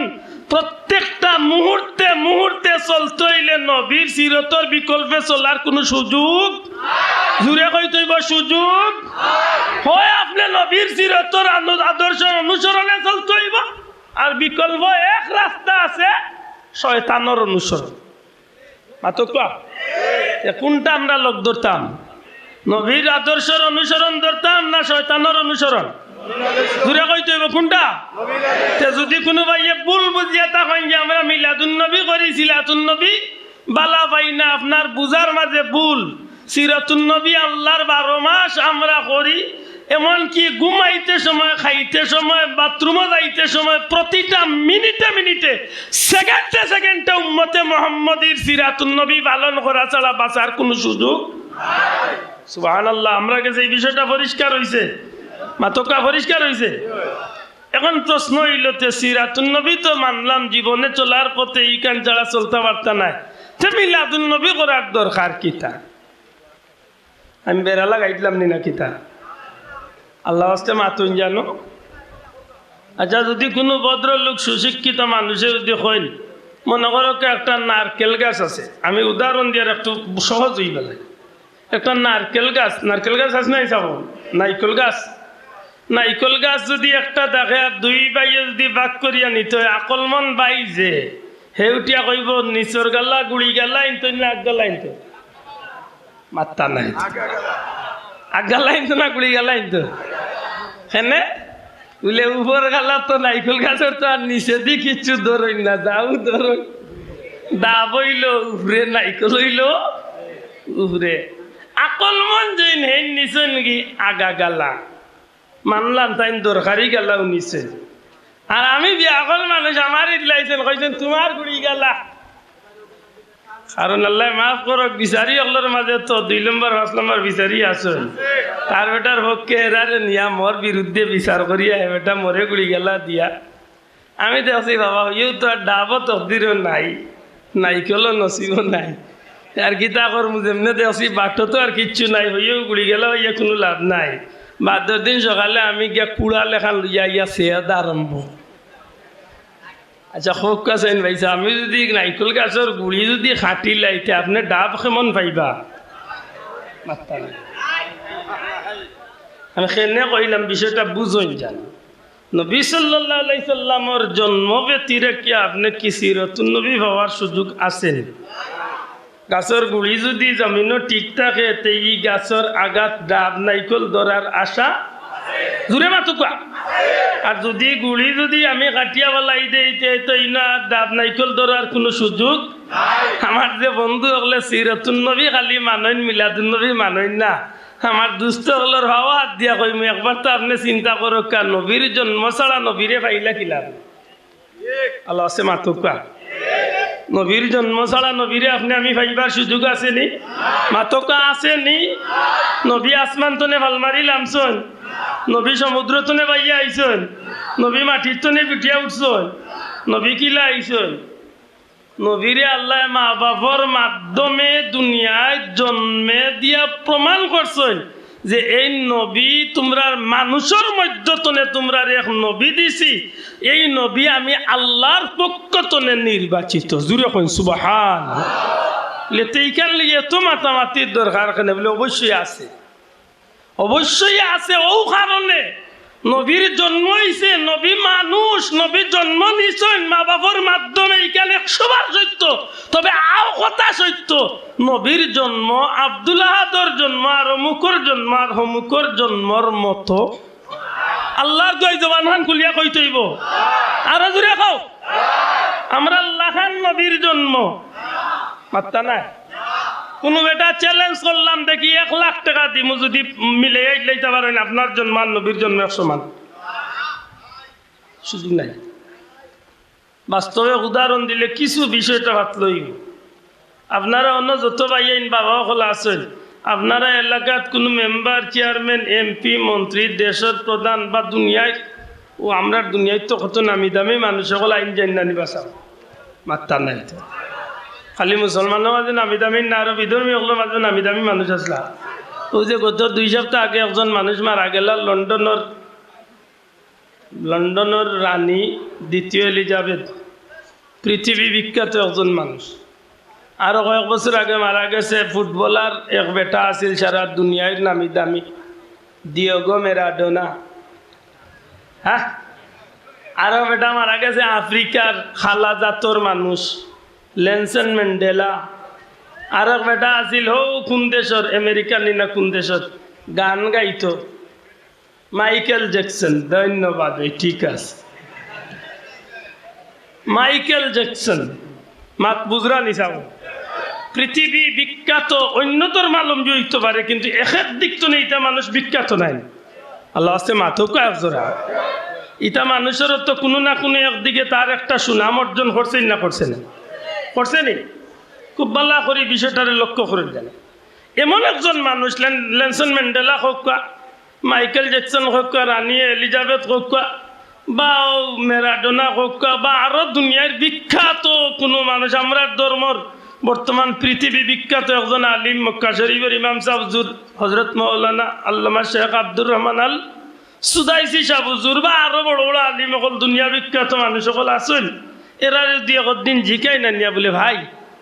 প্রত্যেকটা মুহূর্তে মুহূর্তে চলতে হইলে নবীর সিরতর বিকল্পে চলার কোনো সুযোগ জুড়ে কইতইব সুযোগ হয়। আপনি নবীর সিরতর আদর্শ অনুসরণে চলতে হইব, আর বিকল্প এক রাস্তা আছে, শয়তানের অনুসরণ। মাতো কোনটা আমরা লোক ধরতাম? নবীর আদর্শের অনুসরণ ধরতাম না শয়তানের অনুসরণ? দূরে কইতে হইব কোনটা? যদি কোনো ভাইয়ে ভুল বুঝিয়া তখন যে আমরা মিলাদুন নবী করি, সিলাতুন নবী বালা পাই না, আপনার বুঝার মাঝে ভুল। সিরাতুন নবী আল্লাহর 12 মাস আমরা করি, এমনকি ঘুমাইতে সময়, খাইতে সময়, বাথরুমে যাইতে সময়, প্রতিটা মিনিটে মিনিটে, সেকেন্ডে সেকেন্ডে উম্মতে মুহাম্মদীর সিরাতুন নবী পালন করা ছাড়া বাঁচার কোনো সুযোগ। সুবহানাল্লাহ। আমরা কাছে এই বিষয়টা পরিষ্কার হইছে, মাতকা পরিষ্কার হইছে। এখন প্রশ্ন হইল, সিরাতুন নবী তো মানলাম, জীবনে চলার পথে ইকান ছাড়া চলতে পারতা না, মিলাদুন নবী করার দরকার কিতা? আমি বেড়া লাগাইলাম নি না কিতা? আল্লাহ আস্তে মাতুন জানো। আচ্ছা, যদি কোনো ভদ্রলোক সুশিক্ষিত মানুষে যদি হইল, মনে করো একটা নারকেল গাছ আছে, আমি উদাহরণ দিয়ে একটু সহজ হয়ে গেল। একটা নারকেল গাছ আছে নাই চাব? নাইকল গাছ যদি একটা দেখে, আর দুই বাইয়ে যদি ভাগ করিয়া নিতে হয়, আকলমন বাই যে হেউটিয়া কইব নিচর গালা গুড়ি গালা ইনতো না আগগালা ইনতো? মাত্তা নাই, আগগালা ইনতো না গুড়ি গালা ইনতো? হেনে বলে উপর গালা তো নাইকল গাছের তো আর নিচে দি কিচ্ছু ধরই না, যাও ধরই ডাব হইল উপরে, নাইকল হইল উপরে। আকল মন যেন হেন নিছে নাকি আগা গালা মানলাম, তাই দরকারি গালাও নিছে। আর আমি বিয়াকল মানুষ, আমার ইলাইছেন কইছেন তোমার গুড়ি গালা। কারণ আল্লাহ মাফ করক, বিচারি অল্লোর মাঝে তো 2 নম্বর 5 নম্বর বিচারি আসেন, তার বেটার পক্ষে এরারে নিয়া মোর বিরুদ্ধে বিচার করিয়া হে বেটা মরে গুড়ি গেলা দিয়া। আমি দেখছি বাবা ইউ তো আর ডাবও তকদিরও নাই, নাইকলও নসিবও নাই, আর গীতা করবো যেমনি দেখছি বাটো তো আর কিচ্ছু নাই, হইয়াও গুড়ি গেলা হইয়া কোনো লাভ নাই। বাদের দিন সকালে আমি গিয়া কুড়া লেখা লইয়া ইয়া সেয়াদা আরম্ভ। আচ্ছা হোক আছেন ভাইসা, আমি যদি নাইকল গাছের গুড়ি যদি খাটি লাইতে আপনি ডাব কেমন পাইবা? মাত্তা নাই। আমি সেনে কইলাম বিষয়টা বুঝুন জান। নবী সাল্লাল্লাহু আলাইহি সাল্লামের জন্ম ব্যতীরে কি আপনি কি সিরাতুন নবী পাওয়ার সুযোগ আছেন? গাছের গুড়ি যদি জমিনও ঠিক থাকে, তে ই গাছের আঘাত ডাব নাইকল ধরার আশা জুড়ে মাতুকা। আর যদি গুড়ি যদি আমি কাটিয়া বলাই দিই, তো ইনা ডাব নাইকল ধরার কোনো সুযোগ। আমার যে বন্ধু হলে সিরাতুন নবী খালি মানইন, মিলাদুন নবী মানইন না, আমার দুস্থ হলের ভাও হাত দিয়া কইমি একবার তো আপনি চিন্তা করো, কা নবীর জন্ম ছাড়া নবীরে পাইলা কিলাম? আল্লাহ আছে মাতুকা। নবীর জন্ম ছাড়া নবীরে আপনি আমি পাইবার সুযোগ আসেনি? মাতকা আসেনি? নবী আসমান তনে ভাল মারি লামছন, নবী সমুদ্র তনে বাইয়া আইসন, নবী মাটির তনে পিটিয়া উঠছন, নবী কিলা আইসন? নবীরে আল্লাহ মা বাবার মাধ্যমে দুনিয়ায় জন্মে দিয়া প্রমাণ করছেন যে এই নবী তোমরা মানুষের মধ্যতনে তোমরা এক নবী দিছি, এই নবী আমি আল্লাহর পক্ষতনে নির্বাচিত। জুড়ে কইন সুবহানাল্লাহ। লেতেইকান লিয়ে তো মাতামাতির দরকার কেন বলে? অবশ্যই আছে, অবশ্যই আছে। ও কারণে নবীর জন্ম হয়েছে, নবী মানুষ, নবী জন্ম নিছেন মা বাবার মাধ্যমে, এখানে 100বার সত্য। তবে আও কথা সত্য, নবীর জন্ম, আব্দুল আহাদর জন্ম, আর অমুকর জন্ম, আর হমুকর জন্মর মতো আল্লাহর দই জবানহান খুলিয়া কইতেইব। আর জুড়ে খাও, আমরা লাখান নবীর জন্ম মাত্তা না। কোনো বেটা চ্যালেঞ্জ করলাম, দেখি 1 লাখ টাকা দিমু যদি মিলে লইতে পারেন আপনার জন্ম আর নবীর জন্ম 100 মান। সুযোগ নাই। বাস্তবে উদাহরণ দিলে কিছু বিষয়টা হাত লইব। আপনারা অন্য যত ভাইয়াইন বাবা সকল আছেন, আপনারা এলাকাত কোনো মেম্বার, চেয়ারম্যান, এমপি, মন্ত্রী, দেশের প্রধান বা দুনিয়ায়, ও আমরা দুনিয়ায় তো কত নামি দামি মানুষ সকল আইন জানি বাঁচাব মাত্তা নাই। খালি মুসলমানের মাঝে নামি দামি না, আরো বিধর্মী সকলের মাঝে নামি দামি মানুষ আসলা। ওই যে গত 2 সপ্তাহ আগে একজন মানুষ মারা গেল লন্ডনের রানী দ্বিতীয় এলিজাবেথ, পৃথিবী বিখ্যাত একজন মানুষ। আরো কয়েক বছর আগে মারা গেছে ফুটবলার এক বেটা আছিল সারা দুনিয়ার নামি দামি, ডিয়েগো ম্যারাডোনা। হ্যাঁ, আরো বেটা মারা গেছে আফ্রিকার খালা জাতর মানুষ নেলসন ম্যান্ডেলা। আর এক বেটা আছিল কোন দেশর, আমেরিকান না কোন দেশর, গান গাইতো, মাইকেল জ্যাকসন। ধন্যবাদ, ঠিক আছে, মাইকেল জ্যাকসন। মাত বুঝরা নিসাব পৃথিবী বিখ্যাত অন্যতর মালুম হইতে পারে, কিন্তু এক দিক তো নেই, ইটা মানুষ বিখ্যাত নাই। আল্লাহ আসতে মাথক একজোড়া ইটা মানুষের তো কোনো না কোনো একদিকে তার একটা সুনাম অর্জন করছেন না, করছে না, করছে নি? খুব ভালো করে বিষয়টারে লক্ষ্য করে দেন। এমন একজন মানুষ নেলসন ম্যান্ডেলা হোক, মাইকেল জ্যাকসন হোক, রানী এলিজাবেথ হোক, বা ম্যারাডোনা হোক, বা আরো দুনিয়ার বিখ্যাত কোনো মানুষ, আমরা ধর্মর বর্তমান পৃথিবী বিখ্যাত একজন আলিম, মক্কা শরীফের ইমাম সাহেব হুজুর হযরত মাওলানা আল্লামা শেখ আব্দুর রহমান আল সুদাইসি সাহেব হুজুর, বা আরো বড় বড় আলিম সকল, দুনিয়া বিখ্যাত মানুষ সকল আছেন। এরা যদি একদিন জিকাই না নিয়া বলে, ভাই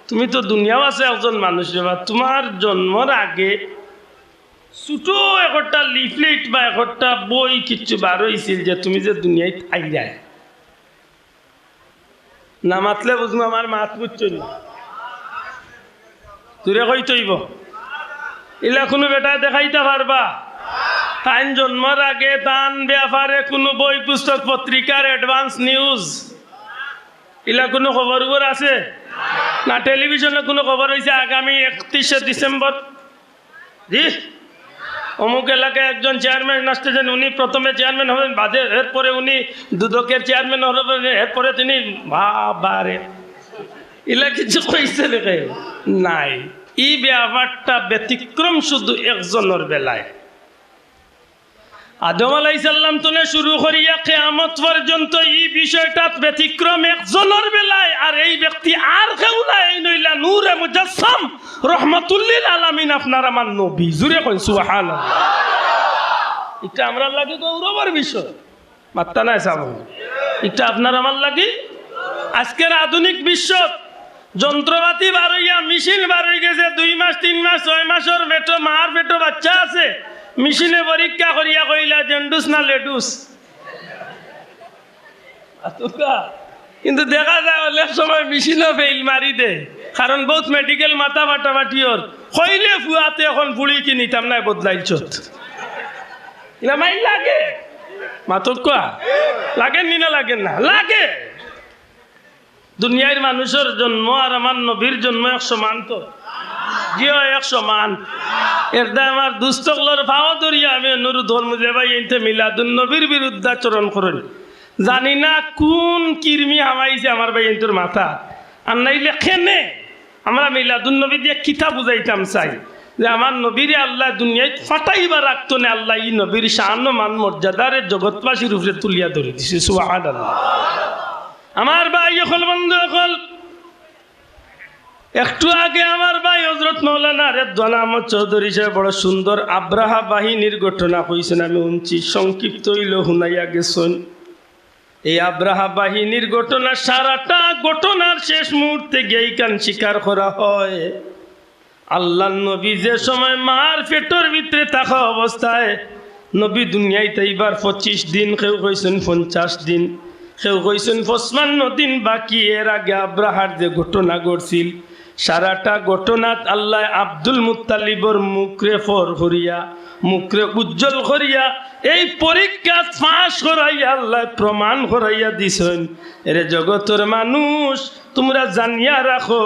তুমি তো দুনিয়াও আছে একজন মানুষ, বা তোমার জন্মর আগে ছোট একটা লিফলেট বা একটা বই কিচ্ছু বার হয়েছিল যে তুমি যে দুনিয়ায় আই যায় না, মাতলে বুঝবো আমার মাত বুঝছ না, তুরে কই তৈব এলা কোনো বেটায় দেখাইতে পারবা? তাই জন্মর আগে তান ব্যাপারে কোনো বই পুস্তক পত্রিকার অ্যাডভান্স নিউজ এলা কোনো খবর আছে না? টেলিভিশনে কোনো খবর হয়েছে আগামী 31শে ডিসেম্বর জি অমুক এলাকায় একজন চেয়ারম্যান আসতেছেন, উনি প্রথমে চেয়ারম্যান হবেন, বাদে এরপরে উনি দুদকের চেয়ারম্যান হবেন, এরপরে তিনি বাবারে এলা কিছু কইছে দেখে নাই। এই ব্যাপারটা ব্যতিক্রম শুধু একজনের বেলায়। আদম আলাইহিস সালাম থেকে শুরু করিয়া কিয়ামত পর্যন্ত এই বিষয়টা ব্যতিক্রম একজনের বেলায়, আর এই ব্যক্তি আর কেউ নাই, নইলা নূরে মুজাসসাম রাহমাতুল লিল আলামিন, আপনার আমার নবী। জুরে কই সুবহানাল্লাহ। এটা আমরা লাগি গৌরবের বিষয়, মাত্তা নাই সাব, এটা আপনার আমার লাগি। আজকের আধুনিক বিশ্ব যন্ত্রপাতি বার হইয়া মেশিন বার হয়ে গেছে, 2 মাস 3 মাস 6 মাসের পেটো মার পেটো বাচ্চা আছে, মেশিনে পরীক্ষা করিয়া কইলা জেন্ডুস না লেডুস, কিন্তু দেখা যায় অনেক সময় মেশিনও ফেল মারি দে, কারণ বহুত মেডিকেল মাথা ফাটাফাটি ওর কইলে ফুয়াতে এখন ফুড়ি কিনিতাম না বদলাইছ মাইল লাগে মাতক লাগেন নি না, লাগেন না লাগে। দুনিয়ার মানুষের জন্ম আর আমার নবীর জন্ম 100 মান, তো জিও 100 মান। এর দায় আমার দুস্থকলর ভাও ধরিয়া আমি অনুরোধ ধর্ম যে ভাই এতে মিলাদুন নবীর বিরুদ্ধাচরণ করেন। জানি না কোন কিরমি হামাইছে আমার ভাই এন্তর মাথা, আর নাইলে খেনে আমরা মিলাদুন নবী দিয়ে কিতা বুঝাইতাম চাই যে আমার নবীরে আল্লাহ দুনিয়ায় ফাটাইবার রাখতো না, আল্লাহ ই নবীর শান মান মর্যাদারে জগৎবাসীর উপরে তুলিয়া ধরে দিছে। সুবহানাল্লাহ। আমার ভাই এখন বন্ধু, এখন একটু আগে আমার ভাই হযরত মাওলানা রেদওয়ান আহমদ চৌধুরী সাহেব বড় সুন্দর আব্রাহা বাহিনীর ঘটনা কইছেন, আমি শুনছি, সংক্ষিপ্ত হইল হুনাইয়া গেছেন। এই আব্রাহা বাহিনীর ঘটনা, সারাটা ঘটনার শেষ মুহূর্তে গিয়ে কান স্বীকার করা হয় আল্লাহ নবী যে সময় মার পেটের ভিতরে থাকা অবস্থায়, নবী দুনিয়ায় তাইবার 25 দিন, কেউ কইছেন 50 দিন, কেউ কইছেন 55 দিন বাকি। এর আগে আব্রাহার যে ঘটনা ঘটছিল, সারাটা ঘটনাত আল্লাহ আব্দুল মুত্তালিবর মুখরে ফর করিয়া, মুখরে উজ্জ্বল করিয়া, এই পরীক্ষা ফাঁস করাইয়া আল্লাহ প্রমাণ করাইয়া দিছেন। এরে জগতের মানুষ তোমরা জানিয়া রাখো,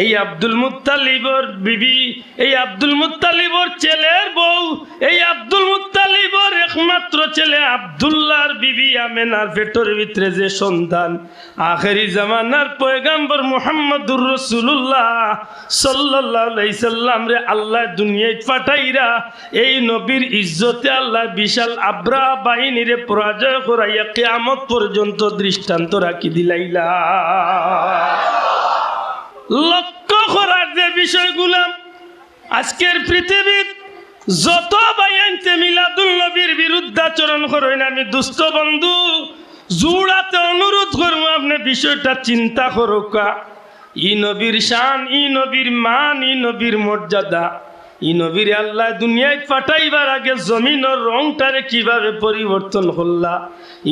এই আব্দুল মুত্তালিবর বিবি, এই আব্দুল মুত্তালিবর ছেলের বউ, এই আব্দুল মুত্তালিবর একমাত্র ছেলে আব্দুল্লাহর বিবি আমেনার পেটের ভিতরে যে সন্তান, আখেরি জামানার পয়গম্বর মুহাম্মদুর রাসূলুল্লাহ সাল্লাল্লাহু আলাইহি সাল্লাম রে আল্লাহ দুনিয়ায় পাঠাইরা এই নবীর ইজ্জতে আল্লাহ বিশাল আব্রাহা বাহিনীরে পরাজয় করাইয়া কিয়ামত পর্যন্ত দৃষ্টান্ত রাখি দিলাইলা। লক্ষ্য করার যে বিষয়গুলো আজকের পৃথিবীর যত বাইনতে মিলাদুল নবীর বিরুদ্ধাচরণ করেন আমি দুস্থ বন্ধু জোড়াতে অনুরোধ করবো আপনি বিষয়টা চিন্তা করোকা। ই নবীর শান, ই নবীর মান, ই নবীর মর্যাদা, ই নবীর আল্লাহ দুনিয়ায় ফাটাইবার আগে জমিনের রংটারে কিভাবে পরিবর্তন করলা,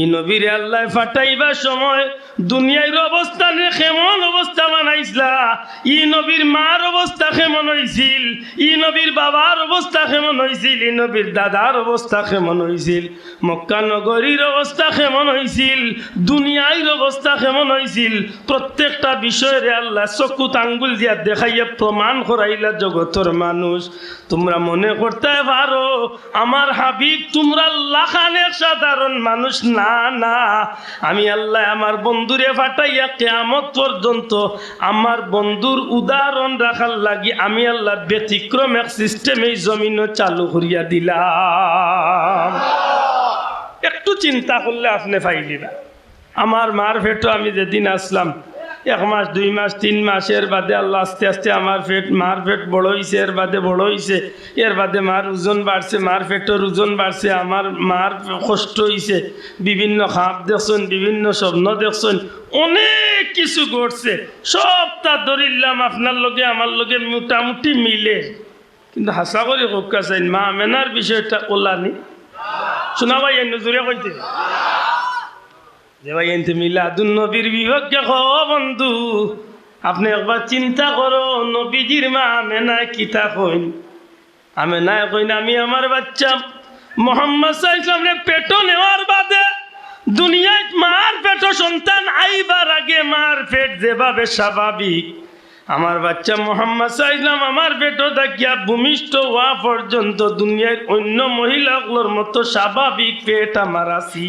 ই নবীর আল্লাহ ফাটাইবার সময় দুনিয়ার অবস্থানে কেমন অবস্থা বানাইছিলা, ই নবীর মার অবস্থা কেমন হয়েছিল, ই নবীর বাবার অবস্থা কেমন হয়েছিল, ই নবীর দাদার অবস্থা কেমন হয়েছিল, মক্কা নগরীর অবস্থা কেমন হয়েছিল, দুনিয়ার অবস্থা কেমন হয়েছিল, প্রত্যেকটা বিষয়ের আল্লাহ চকুত আঙ্গুল দিয়া দেখাইয়া প্রমাণ করাইলা জগতের মানুষ। তোমরা মনে করতে পারো আমার হাবিব তোমরা লাখানের সাধারণ মানুষ, না না, আমি আল্লাহ আমার বন্ধুরে ফাটাইয়া কিয়ামত পর্যন্ত আমার বন্ধুর উদাহরণ রাখার লাগি আমি আল্লাহ ব্যতিক্রম এক সিস্টেম এই জমিনও চালু করিয়া দিলাম। একটু চিন্তা করলে আপনি পাইলিবা। আমার মার পেটও আমি যেদিন আসলাম 1 মাস 2 মাস 3 মাসের বাদে আল্লাহ আস্তে আস্তে আমার মার পেট বড় হয়েছে, এর বাদে বড় হয়েছে, এর বাদে মার ওজন বাড়ছে, মার পেটের ওজন বাড়ছে, আমার মার কষ্ট হয়েছে, বিভিন্ন খাপ দেখছেন, বিভিন্ন স্বপ্ন দেখছেন, অনেক কিছু ঘটছে, সবটা ধরিলাম আপনার লগে আমার লগে মোটামুটি মিলে। কিন্তু হাসা করে হোকা চাইন মা আমেনার বিষয়টা ওলানি শোনা ভাই নজরে কইতে যে ভাই এনতে মিলাদুন নবীর বিভাগকে খ বন্ধু আপনি একবার চিন্তা করো নবীজির মা আমেনা কিতা কইন। আমেনা কইন আমি আমার বাচ্চা মোহাম্মদ সাল্লাল্লাহু আলাইহি পেটো নেওয়ার বাদে দুনিয়ায় মার পেটো সন্তান আইবার আগে মার পেট যেভাবে স্বাভাবিক আমার বাচ্চা মোহাম্মদ সাল্লাল্লাহু আমার পেটো থাকিয়া ভূমিষ্ঠ হওয়া পর্যন্ত দুনিয়ার অন্য মহিলাগুলোর মতো স্বাভাবিক পেট আমার আছি।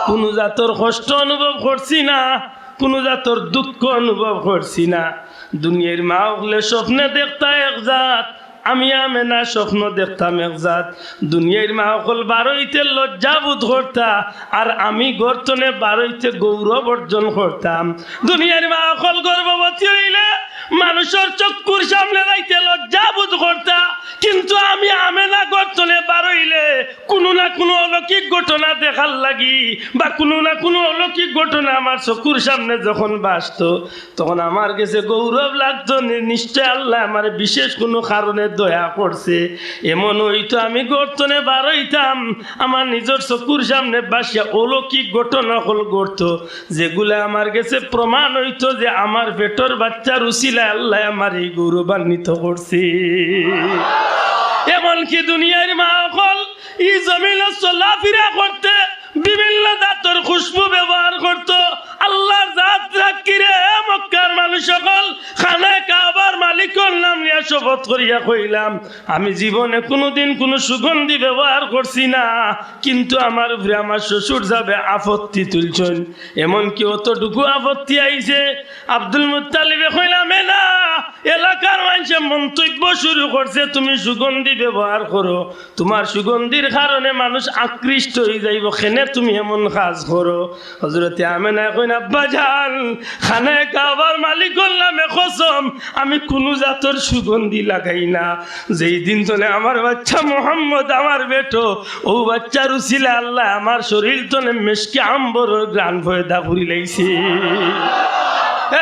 কোনো জাতর কষ্ট অনুভব করছি না, কোনো জাতর দুঃখ অনুভব করছি না। দুনিয়ার মা হলে স্বপ্নে দেখতা এক জাত, আমি আমেনা স্বপ্ন দেখতাম এক জাত। দুনিয়ার মা হল বারোইতে লজ্জা বোধ করতা আর আমি গর্তনে বারোইতে গৌরব অর্জন করতাম। দুনিয়ার মা হল গর্ভবতী হইলে মানুষের চক্ষুর সামনে যাইতে লজ্জা বোধ করতা, কিন্তু আমি আমেনা গর্তনে বারইলে কোনো না কোনো অলৌকিক ঘটনা দেখার লাগি বা কোনো না কোনো অলৌকিক ঘটনা আমার চক্ষুর সামনে যখন বাসতো তখন আমার কাছে গৌরব লাগতো, নিশ্চয় আল্লাহ আমার বিশেষ কোনো কারণে দয়া করছে। এমন হইতো আমি গর্তনে বারইতাম আমার নিজের চক্ষুর সামনে বাসিয়া অলৌকিক ঘটনা হল ঘটতো, যেগুলো আমার কাছে প্রমাণ হইতো যে আমার পেটর বাচ্চার উসিলা আল্লাহ আমার এই গৌরবান্বিত করছে। এমনকি দুনিয়ার মা হল এই জমিনে চলাফেরা করতে বিভিন্ন জাতের খুশবু ব্যবহার করতো। আল্লাহর জাত রাখিরে মক্কার মানুষ সকল খানা কাবার মালিকের নাম নিয়ে শপথ করিয়া কইলাম আমি জীবনে কোনোদিন কোনো সুগন্ধি ব্যবহার করছি না, কিন্তু আমার উপরে আমার শ্বশুর যাবে আপত্তি তুলছেন। এমনকি অতটুকু আপত্তি আইছে আব্দুল মুত্তালিবে কইলাম না এলাকার মানুষে মন্তব্য শুরু করছে তুমি সুগন্ধি ব্যবহার করো, তোমার সুগন্ধির কারণে মানুষ আকৃষ্ট হয়ে যাইব, কেনে তুমি এমন কাজ করো। হযরতে আমেনা কইন আব্বা জান খানায় কাবার মালিকের নামে কসম আমি কোনো জাতর সুগন্ধি লাগাই না। যেই দিন চলে আমার বাচ্চা মোহাম্মদ আমার বেটো ও বাচ্চার উসিলা আল্লাহ আমার শরীর তনে মেশকি আম্বরের গ্রাণ ভয়দা ভরি লাইছে।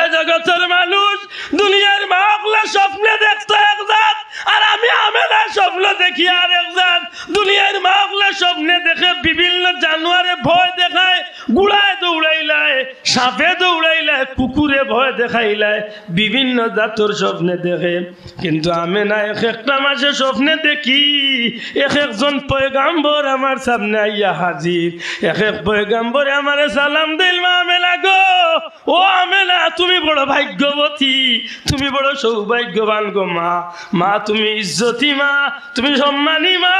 এ জগতের মানুষ দুনিয়ার মাহফিলে স্বপ্নে দেখতো এক জাত আর আমি আমেনা স্বপ্ন দেখি আর এক জাত। দুনিয়ার মাহফিলে স্বপ্নে দেখে বিভিন্ন জানোয়ারে ভয় দেখায়, গুড়ায় দৌড়াইলায়, সাপে দৌড়াইলায়, কুকুরে ভয় দেখাইলায়, বিভিন্ন জাতর স্বপ্নে দেখে। কিন্তু আমেনা এক একটা মাসে স্বপ্নে দেখি এক একজন পয়গাম্বর আমার সামনে আইয়া হাজির। এক এক পয়গাম্বরে আমারে সালাম দিল মা আমেনা গো, ও আমেনা তুমি বড় ভাগ্যবতী, তুমি বড় সৌভাগ্যবান গো মা, মা তুমি ইজ্জতি মা, তুমি সম্মানী মা,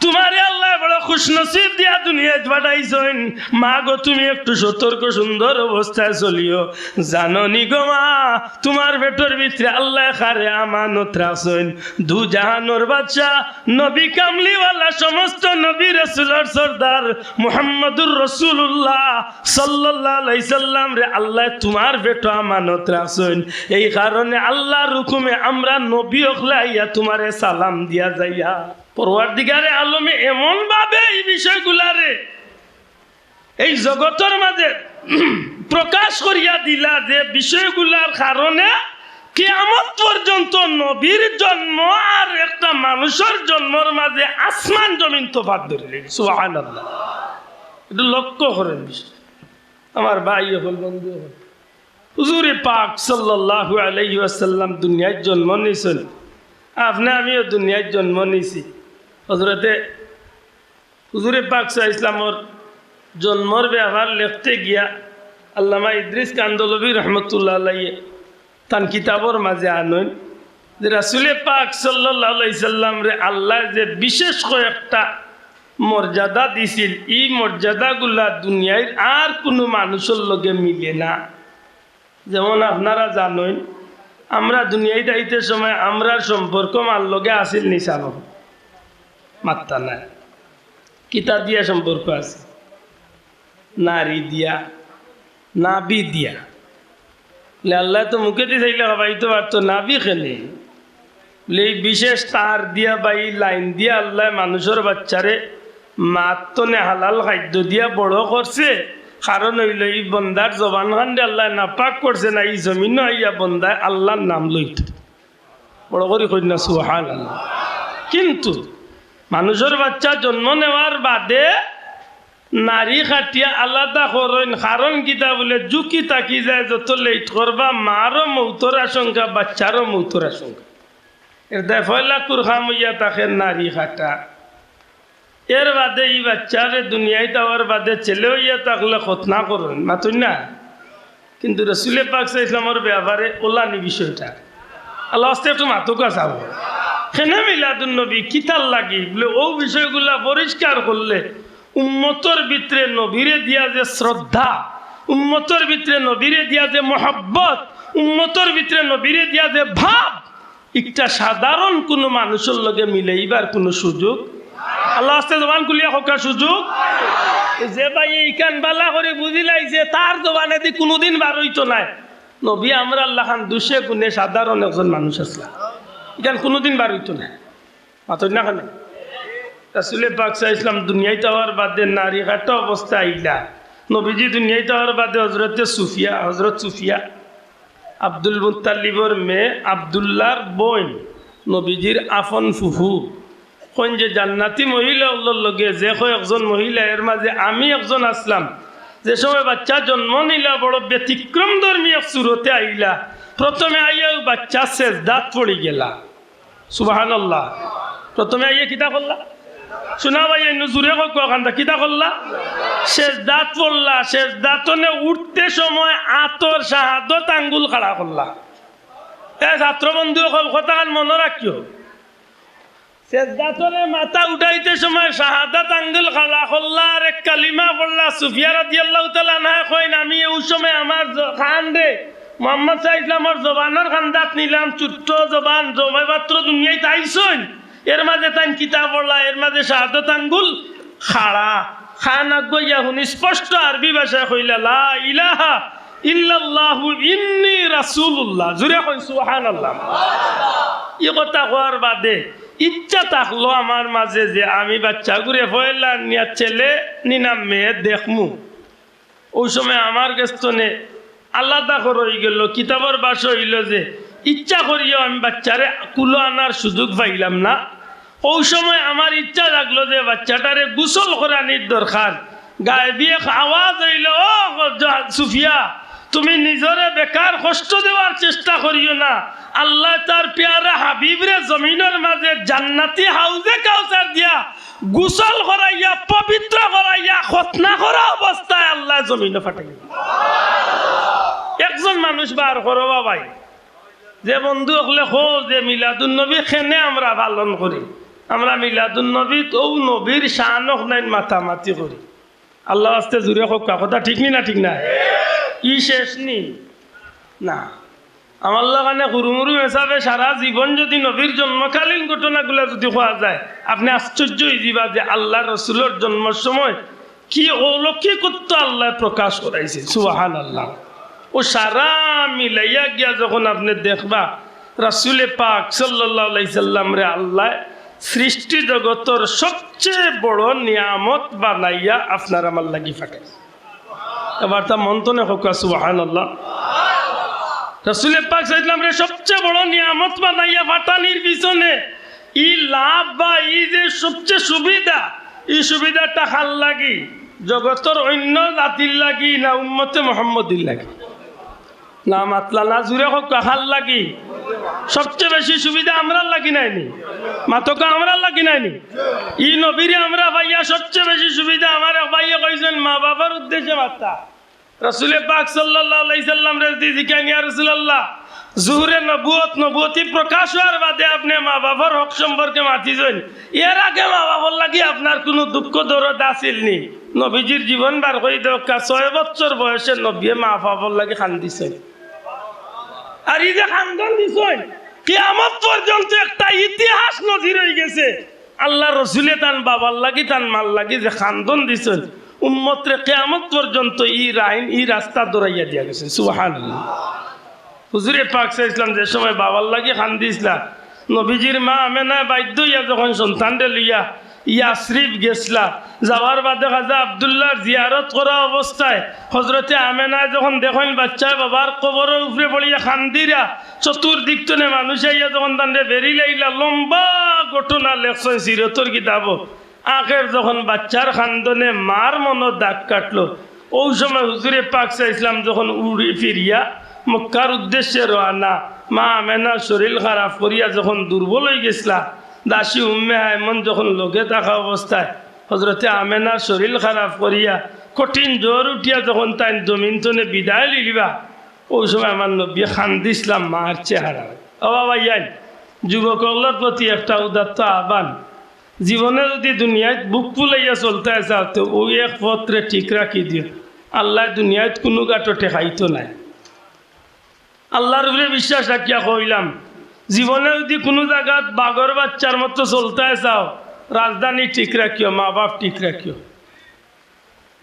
তোমারে আল্লাহ বড় খুশি খুশ নসিব দিয়া দুনিয়ায় পাঠাইছেন। মা গো তুমি একটু সতর্ক সুন্দর অবস্থায় চলিও। জাননি গো মা, তোমার পেটের ভিতরে আল্লাহ খারে আমানত রাখছেন। দু জাহানোর বাদশা নবী কামলিওয়ালা সমস্ত নবী রাসূলের সরদার মুহাম্মদুর রাসূলুল্লাহ সাল্লাল্লাহু আলাইহি সাল্লাম রে আল্লাহ তোমার পেটে আমানত রাখছেন। এই কারণে আল্লাহর হুকুমে আমরা নবী হলাইয়া তোমারে সালাম দিয়া যাইয়া। পরওয়ারদিগারে আলমে এমন ভাবে এই বিষয়গুলারে এই জগতের মাঝে প্রকাশ করিয়া দিলা যে বিষয়গুলার কারণে কিয়ামত পর্যন্ত নবীর জন্ম আর একটা মানুষের জন্মের মাঝে আসমান জমিন তফাৎ ধরে। সুবহানাল্লাহ, এটা লক্ষ্য করেন বিষয়। আমার ভাই হল, বন্ধু হল, হুজুরে পাক সাল্লাল্লাহু আলাইহি ওয়াসাল্লাম দুনিয়ায় জন্ম নিয়েছেন। আপনি আমিও দুনিয়ায় জন্ম নিয়েছি। হযরতে হুজুরে পাক সাল্লাল্লাহু আলাইহি ইসলামর জন্মর ব্যবহার লিখতে গিয়া আল্লামা ইদ্রিস কান্দলবী রহমতুল্লাহ আলাইহি তান কিতাবর মাঝে আনইন যে রাসূলে পাক সাল্লাল্লাহু আলাইহি সাল্লাম রে আল্লাহ যে বিশেষ কয়েকটা মর্যাদা দিছিল, এই মর্যাদাগুলা দুনিয়ায় আর কোনো মানুষের লগে মিলে না। যেমন আপনারা জানেন, আমরা দুনিয়ায় যাইতে সময় আমরার সম্পর্ক মার লগে আসিল নিশানো মাত্তা নাই। কিতা দিয়া সম্পর্ক আছে? নারী দিয়া, নাবি দিয়া। আল্লাহ তো মুখে দিয়ে চাইলে হবাইতে পারতো, নাবি খেলে বলে এই বিশেষ তার দিয়া বা এই লাইন দিয়া আল্লাহ মানুষের বাচ্চারে মাত্তনে হালাল খাদ্য দিয়া বড় করছে। কারণ হইল এই বন্দার জবান খান্ডে আল্লাহ নাপাক করছে না, এই জমিন আইয়া বন্দায় আল্লাহর নাম লইত বড় করি কই না সুবহানাল্লাহ। কিন্তু মানুষের বাচ্চা জন্ম নেওয়ার বাদে নারী খাটিয়া আলাদা করেন। কারণ কিতা বলে ঝুঁকি তাকি যায়, যত লেট করবা মারও মৌতর আশঙ্কা, বাচ্চারও মৌতর আশঙ্কা। এর দেয় ফয়লা কুরখাম হইয়া তাকে নারী খাটা। এর বাদে এই বাচ্চারে দুনিয়ায় যাওয়ার বাদে ছেলে হইয়া থাকলে খতনা করেন মাতুন না। কিন্তু রাসূলে পাক সাল্লাল্লাহু আলাইহি ওয়াসাল্লামের ব্যাপারে ওলানি বিষয়টা আল্লাহ আস্তে একটু মাতুকা চাব কেনে মিলাদুন নবী কিতাল লাগি বলে ও বিষয়গুলা পরিষ্কার করলে উম্মতর ভিতরে নবীরে দিয়া যে শ্রদ্ধা, উম্মতর ভিতরে নবীরে দিয়া যে মহব্বত, উম্মতর ভিতরে নবীরে দিয়া যে ভাব, একটা সাধারণ কোনো মানুষের লগে মিলাইবার কোনো সুযোগ আল্লাহ আস্তে জবান খুলিয়া হকার সুযোগ যে ভাই এইখান বালা করে বুঝিলাই যে তার জবানে দি কোনোদিন বার হইতো নাই। নবী আমরা আল্লাহ খান দুশে গুণে সাধারণ একজন মানুষ আসলাম, এখান কোনোদিন বার হইতো না মাতই না কেন। রাসূলে পাক সাল্লাল্লাহু আলাইহি ওয়াসাল্লাম দুনিয়ায় যাওয়ার বাদে নারী ঘাটা অবস্থা আইলা। নবীজি দুনিয়ায় যাওয়ার বাদে হযরত সুফিয়া আব্দুল মুত্তালিবর মেয়ে আব্দুল্লাহর বোন, নবীজির আফন ফুফু কোন যে জান্নাতি মহিলা ওগুলোর লগে যে কয়েকজন মহিলা, এর মাঝে আমি একজন আসলাম। যে সময় বাচ্চা জন্ম নিলা বড় ব্যতিক্রম ধর্মী এক সুরতে আইলা। প্রথমে আইয়া বাচ্চা সেজদাত পড়ি গেলা। সুবহানাল্লাহ। প্রথমে আইয়া কিতা করলা? শোনা ভাই জুড়ে কান্দা কিতা করলা? সেজদাত পড়লা। সেজদাতনে উঠতে সময় আতর শাহাদত আঙ্গুল খাড়া করলা। ছাত্র বন্ধু কথা মনে রাখিও, সেজদাতনে মাথা উঠাইতে সময় শাহাদাত আঙ্গুল খাড়া করলা আর এক কালিমা পড়লা। সুফিয়া রাদিয়াল্লাহু তাআলা আনহা কইন আমি ওই সময় আমার খান রে মুহাম্মদ সাল্লাল্লাহু আলাইহি ওয়াসাল্লামের জবানের খান্দাত নিলাম, ছোট্ট জবান জমাই মাত্র দুনিয়ায় তাইছন। এর মাঝে তাই কিতাব পড়লা, এর মাঝে শাহাদাত আঙ্গুল খাড়া। খান আগুয়া হুনি স্পষ্ট আরবি ভাষায় কইলা লা ইলাহা ইল্লাল্লাহু ইন্নী রাসূলুল্লাহ। জুরে কই সুবহানাল্লাহ। এই কথা কওয়ার বাদে ইচ্ছা থাকলো আমার মাঝে যে আমি বাচ্চা ঘুরে ফয়লা নিয়া ছেলে নিনাম মেয়ে দেখমু। ওই সময় আমার গেস্তনে আলাদা করে হয়ে গেল। কিতাবর বাস হইল যে ইচ্ছা করিও আমি বাচ্চারে কুলো আনার সুযোগ পাইলাম না। ওই সময় আমার ইচ্ছা লাগলো যে বাচ্চাটারে গোসল করানির দরকার। গায়ে দিয়ে আওয়াজ হইল, ও সুফিয়া তুমি নিজরে বেকার কষ্ট দেওয়ার চেষ্টা করিও না। আল্লাহ তার পেয়ারা হাবিবরে জমিনের মাঝে জান্নাতি হাউজে কাউসার দিয়া গোসল করাইয়া পবিত্র করাইয়া খতনা করা অবস্থায় আল্লাহ জমিনে ফাটাই। একজন মানুষ বার করো বাবাই যে বন্ধু হলে হো যে মিলাদুন নবী খেনে আমরা পালন করি। আমরা মিলাদুন নবী তো নবীর শানক নাই মাতামাতি করি আল্লাহ আস্তে জুড়ে হোক কথা ঠিক নি না ঠিক না ই শেষ নি না আমার লাগানে হুরুমুরু হিসাবে সারা জীবন যদি নবীর জন্মকালীন ঘটনাগুলো যদি হওয়া যায় আপনি আশ্চর্য হয়ে যাবা যে আল্লাহ রসুলের জন্মের সময় কি অলৌকিকত্ব আল্লাহ প্রকাশ করাইছে সুবহানাল্লাহ ও সারা মিলাইয়া গিয়া যখন আপনি দেখবা রাসূলে পাক সাল্লাল্লাহু আলাইহি সাল্লাম রে আল্লাহ সৃষ্টি জগতের সবচেয়ে বড় নিয়ামত বানাইয়া আপনার আমার লাগি ফাঁকে এবার তা মন্তনে হোক সুবহানাল্লাহ রাসূলে পাক সাল্লাল্লাহু আলাইহি সবচেয়ে বড় নিয়ামত বানাইয়া ফাটানির পিছনে ই লাভ বা ই যে সবচেয়ে সুবিধা এই সুবিধাটা হাল লাগি জগতের অন্য জাতির লাগি না উম্মতে মুহাম্মদির লাগি না মাতলা না জুড়ে হোক হাল লাগি সবচেয়ে বেশি সুবিধা আমরা লাগি নাইনি মাতকা আমরা লাগি নাইনি ই নবীরে আমরা ভাইয়া সবচেয়ে বেশি সুবিধা আমার ভাইয়া কইছেন মা বাবার উদ্দেশ্যে বার্তা রাসূলে পাক সাল্লাল্লাহু আলাইহি সাল্লাম রে জিকান ইয়া রাসূলুল্লাহ জুহরে নবুয়তি প্রকাশ হওয়ার বাদে আপনি মা বাবার হক সম্পর্কে মাতিছেন এর আগে মা বাবার লাগি আপনার কোনো দুঃখ দরদ আছিল নি নবীজির জীবন বার করে দেখা 6 বছর বয়সে নবী মা বাবার লাগি কান্দিছেন আর এই যে খানদান দিছেন কিয়ামত পর্যন্ত একটা ইতিহাস নজির হয়ে গেছে আল্লাহ রসুলে তান বাবার লাগি তান মাল লাগি যে খানদান দিছেন উম্মতরে কিয়ামত পর্যন্ত এই রাস্তা দৌড়াইয়া দিয়া গেছে সুবহানাল্লাহ হুজুরে পাক সাল্লাল্লাহু যে সময় বাবার লাগি কান্দিছিলা নবীজির মা আমেনা বাধ্য হইয়া যখন সন্তানরে লইয়া ইয়াসরিফ গেছলা যাওয়ার বাদে খাজা আব্দুল্লাহর জিয়ারত করা অবস্থায় হজরতে আমেনা যখন দেখেন বাচ্চা বাবার কবরের উপরে পড়িয়া খান্দিরা চতুর্দিক টনে মানুষ আইয়া যখন তান্ডে বেরি লাইলা লম্বা ঘটনা লেখছেন সিরতর কিতাব আখের যখন বাচ্চার খান্দনে মার মনে দাগ কাটলো ওই সময় হুজুরে পাক সাল্লাল্লাহু যখন উড়ি ফিরিয়া মক্কার উদ্দেশ্যে রওনা মা আমেনা শরীর খারাপ করিয়া যখন দুর্বল হয়ে গেছলা দাসী উম্মে আয়মন যখন লোকে থাকা অবস্থায় হজরতে আমেনার শরীর খারাপ করিয়া কঠিন জ্বর উঠিয়া যখন তাই জমিন তনে বিদায় লিলিবা ওই সময় আমার নবী খান্দিসলাম মার চেহারা ও বাবা ইয়াই যুবকগুলোর প্রতি একটা উদাত্ত আহ্বান জীবনে যদি দুনিয়ায় বুক ফুলাইয়া চলতে চাও তো ওই এক পত্রে ঠিক রাখি দিও আল্লাহ দুনিয়ায় কোনো গাটো ঠেকাইতো নাই আল্লাহর উপরে বিশ্বাস রাখিয়া কইলাম জীবনে যদি কোনো জায়গাত বাঘর বাচ্চার মতো চলতে চাও রাজধানী ঠিক রাখিও মা বাপ ঠিক রাখিও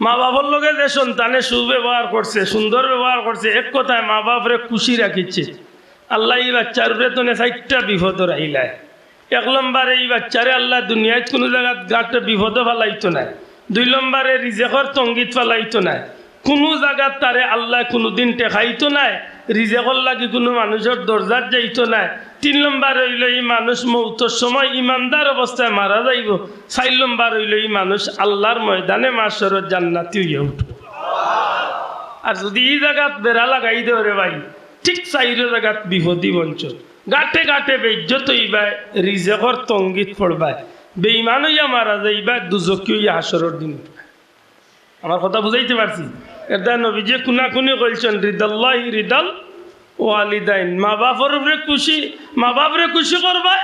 মা বাবার লগে যে সন্তানে সুব্যবহার করছে সুন্দর ব্যবহার করছে এক কথায় মা বাপরে খুশি রাখিছে আল্লাহ এই বাচ্চার উপরে তো 4টা বিপদ রাইলায় 1 নম্বরে এই বাচ্চারে আল্লাহ দুনিয়ায় কোনো জায়গাত গাঁটে বিপদ ফেলাইতো না 2 নম্বরে রিজেকর তঙ্গিত ফেলাইতো না কোনো জায়গাত তারে আল্লাহ কোনোদিন টেকাইতো নাই রিজেকর লাগি কোনো মানুষের দরজার যাইতো নাই 3 নম্বর হইল এই মানুষ মৌতের সময় ইমানদার অবস্থায় মারা যাইব 4 নম্বর হইল এই মানুষ আল্লাহর ময়দানে মাশরের জান্নাতি হইয়া উঠব আর যদি এই জায়গাত বেড়া লাগাই দেও রে ভাই ঠিক 4 জায়গাত বিপদী বঞ্চন গাঁটে গাঁটে বেইজ্জত হইবা রিজেকর তঙ্গিত পড়বা বেঈমান হইয়া মারা যাইবা দুজকি হইয়া হাসরের দিন আমার কথা বুঝাইতে পারছি এটা নবীজি কুনাকুনি কইছেন রিদাল্লাহি রিদাল ওয়ালিদাইন মা বাপের উপরে খুশি মা বাপরে খুশি করবা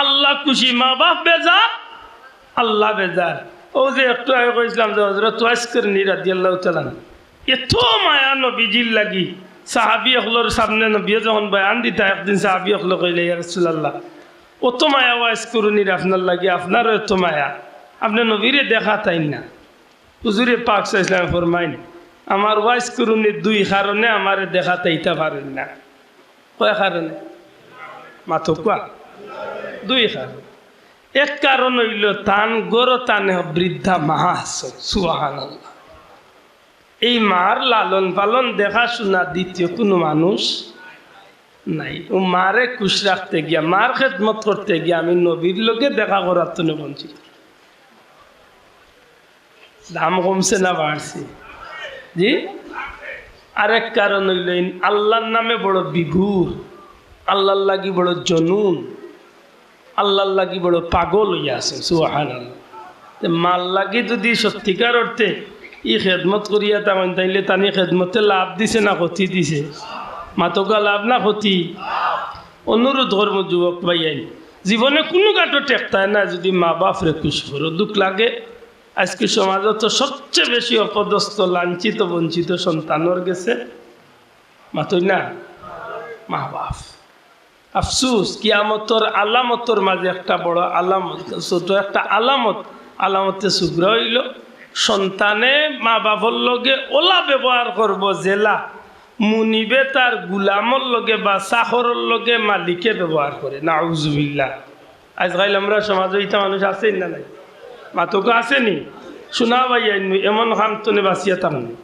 আল্লাহ খুশি মা বাপ বেজার আল্লাহ বেজার ও যে একটু আগে কইছিলাম যে হযরত ওয়াইস করনি রাদিয়াল্লাহু তাআলা এত মায়া নবীজির লাগি সাহাবী হলর সামনে নবী যখন বয়ান দিতা একদিন সাহাবী হল কইলে ইয়া রাসূলুল্লাহ অত মায়া ওয়াইস করনি আপনার লাগি আপনারও এত মায়া আপনি নবীরে দেখা তাই না হুজুরে পাক সাল্লাল্লাহু ফরমাইন আমার ওয়াইস করুনি 2 কারণে আমারে দেখা তাইতে পারেন না কয় কারণে মাথো কোয়া 2 কারণ এক কারণ হইল তান গরো তানে বৃদ্ধা মা আছে সুবহানাল্লাহ এই মার লালন পালন দেখাশোনা দ্বিতীয় কোনো মানুষ নাই ও মারে খুশ রাখতে গিয়া মার খেদমত করতে গিয়া আমি নবীর লোকে দেখা করার জন্য বঞ্চিত দাম কমছে না বাড়ছে জি আরেক কারণ হইল আল্লাহর নামে বড় বিভোর আল্লাহর লাগি বড় জনুন আল্লাহর লাগি বড় পাগল হইয়া আছে সুবহানাল্লাহ মাল লাগি যদি সত্যিকার অর্থে ই খেদমত করিয়া তেমন তাইলে তানি খেদমতে লাভ দিছে না ক্ষতি দিছে মাতকা লাভ না ক্ষতি অনুরোধ ধর্ম যুবক ভাইয়াই জীবনে কোনো গাটো টেকতায় না যদি মা বাপরে খুশি করো। দুঃখ লাগে আজকে সমাজত তো সবচেয়ে বেশি অপদস্থ লাঞ্ছিত বঞ্চিত সন্তানর গেছে মাতই না মা বাপ। আফসুস কিয়ামতর আলামতর মাঝে একটা বড় আলামত, ছোট একটা আলামতে শুভ্র হইল সন্তানে মা বাপর লগে ওলা ব্যবহার করব জেলা মুনিবে তার গুলামর লগে বা চাকরের লগে মালিকে ব্যবহার করে। নাউজুবিল্লাহ। আজকাল আমরা সমাজে ইটা মানুষ আছে না নাই? মাতকে আসেনি শোনা ভাইয়াইনি এমন খামতনে বাঁচিয়া তাহলে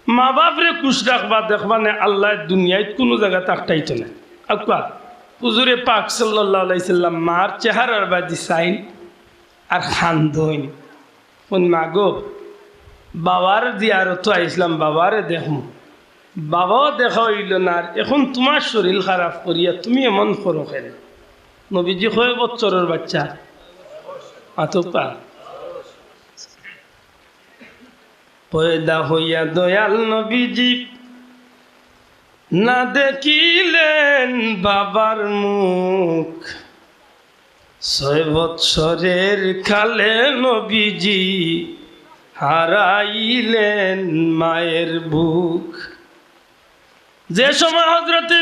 মা বাপরে খুশ রাখবা দেখবা না আল্লাহ দুনিয়ায় কোনো জায়গা তাকটাইতো না। আকা হুজুরে পাক সাল্লাল্লাহু আলাইহি সাল্লাম মার চেহারার বাদি সাইন আর খান্দইন কোন মাগো বাবার জিয়ারত আইসলাম বাবারে দেখুন, বাবাও দেখা হইল না। এখন তোমার শরীর খারাপ করিয়া তুমি এমন করো কেন? নবীজি কয় বছরের বাচ্চা আতপা পয়দা হইয়া দয়াল নবীজি না দেখিলেন বাবার মুখ, 6 বৎসরের কালে নবীজি হারাইলেন মায়ের বুক। যে সময় হযরতে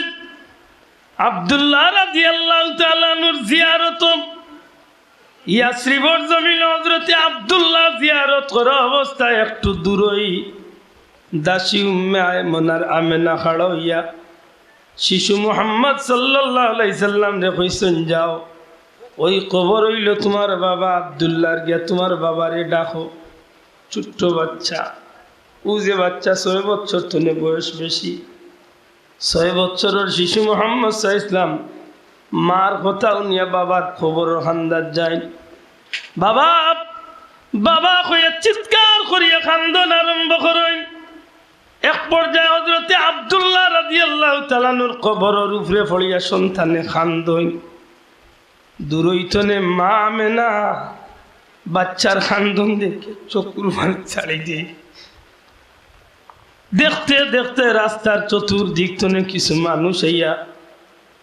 আব্দুল্লাহ রাদিয়াল্লাহু তাআলা নূর জিয়ারত ইয়াসরিবর জমিনে হযরতে আব্দুল্লাহ জিয়ারত করা অবস্থায় একটু দূরই দাসী উম্মে আয়মনার আমেনা খাড়া হইয়া শিশু মুহাম্মদ সাল্লাল্লাহু আলাইহি সাল্লাম রে কইছেন যাও ওই কবর হইল তোমার বাবা আব্দুল্লাহর, গিয়া তোমার বাবারে ডাকো। ছোট্ট বাচ্চা ও যে বাচ্চা 6 বছর তনে বয়স বেশি, 6 বছরের শিশু মুহাম্মদ সাল্লাল্লাহু আলাইহি সাল্লাম মার কথা উনিয়া বাবার খবর হান্দার যায়। বাবা বাবা কইয়া চিৎকার করিয়া কান্দন আরম্ভ করেন। এক পর্যায়ে হযরতে আব্দুল্লাহ রাদিয়াল্লাহু তাআলা নূর কবরের উপরে পড়িয়া সন্তানে কান্দন। দূরইতনে মা আমেনা বাচ্চার কান্দন দেখে চকুর পানি ছাড়ি দিয়ে দেখতে দেখতে রাস্তার চতুর্দিক তনে কিছু মানুষ হইয়া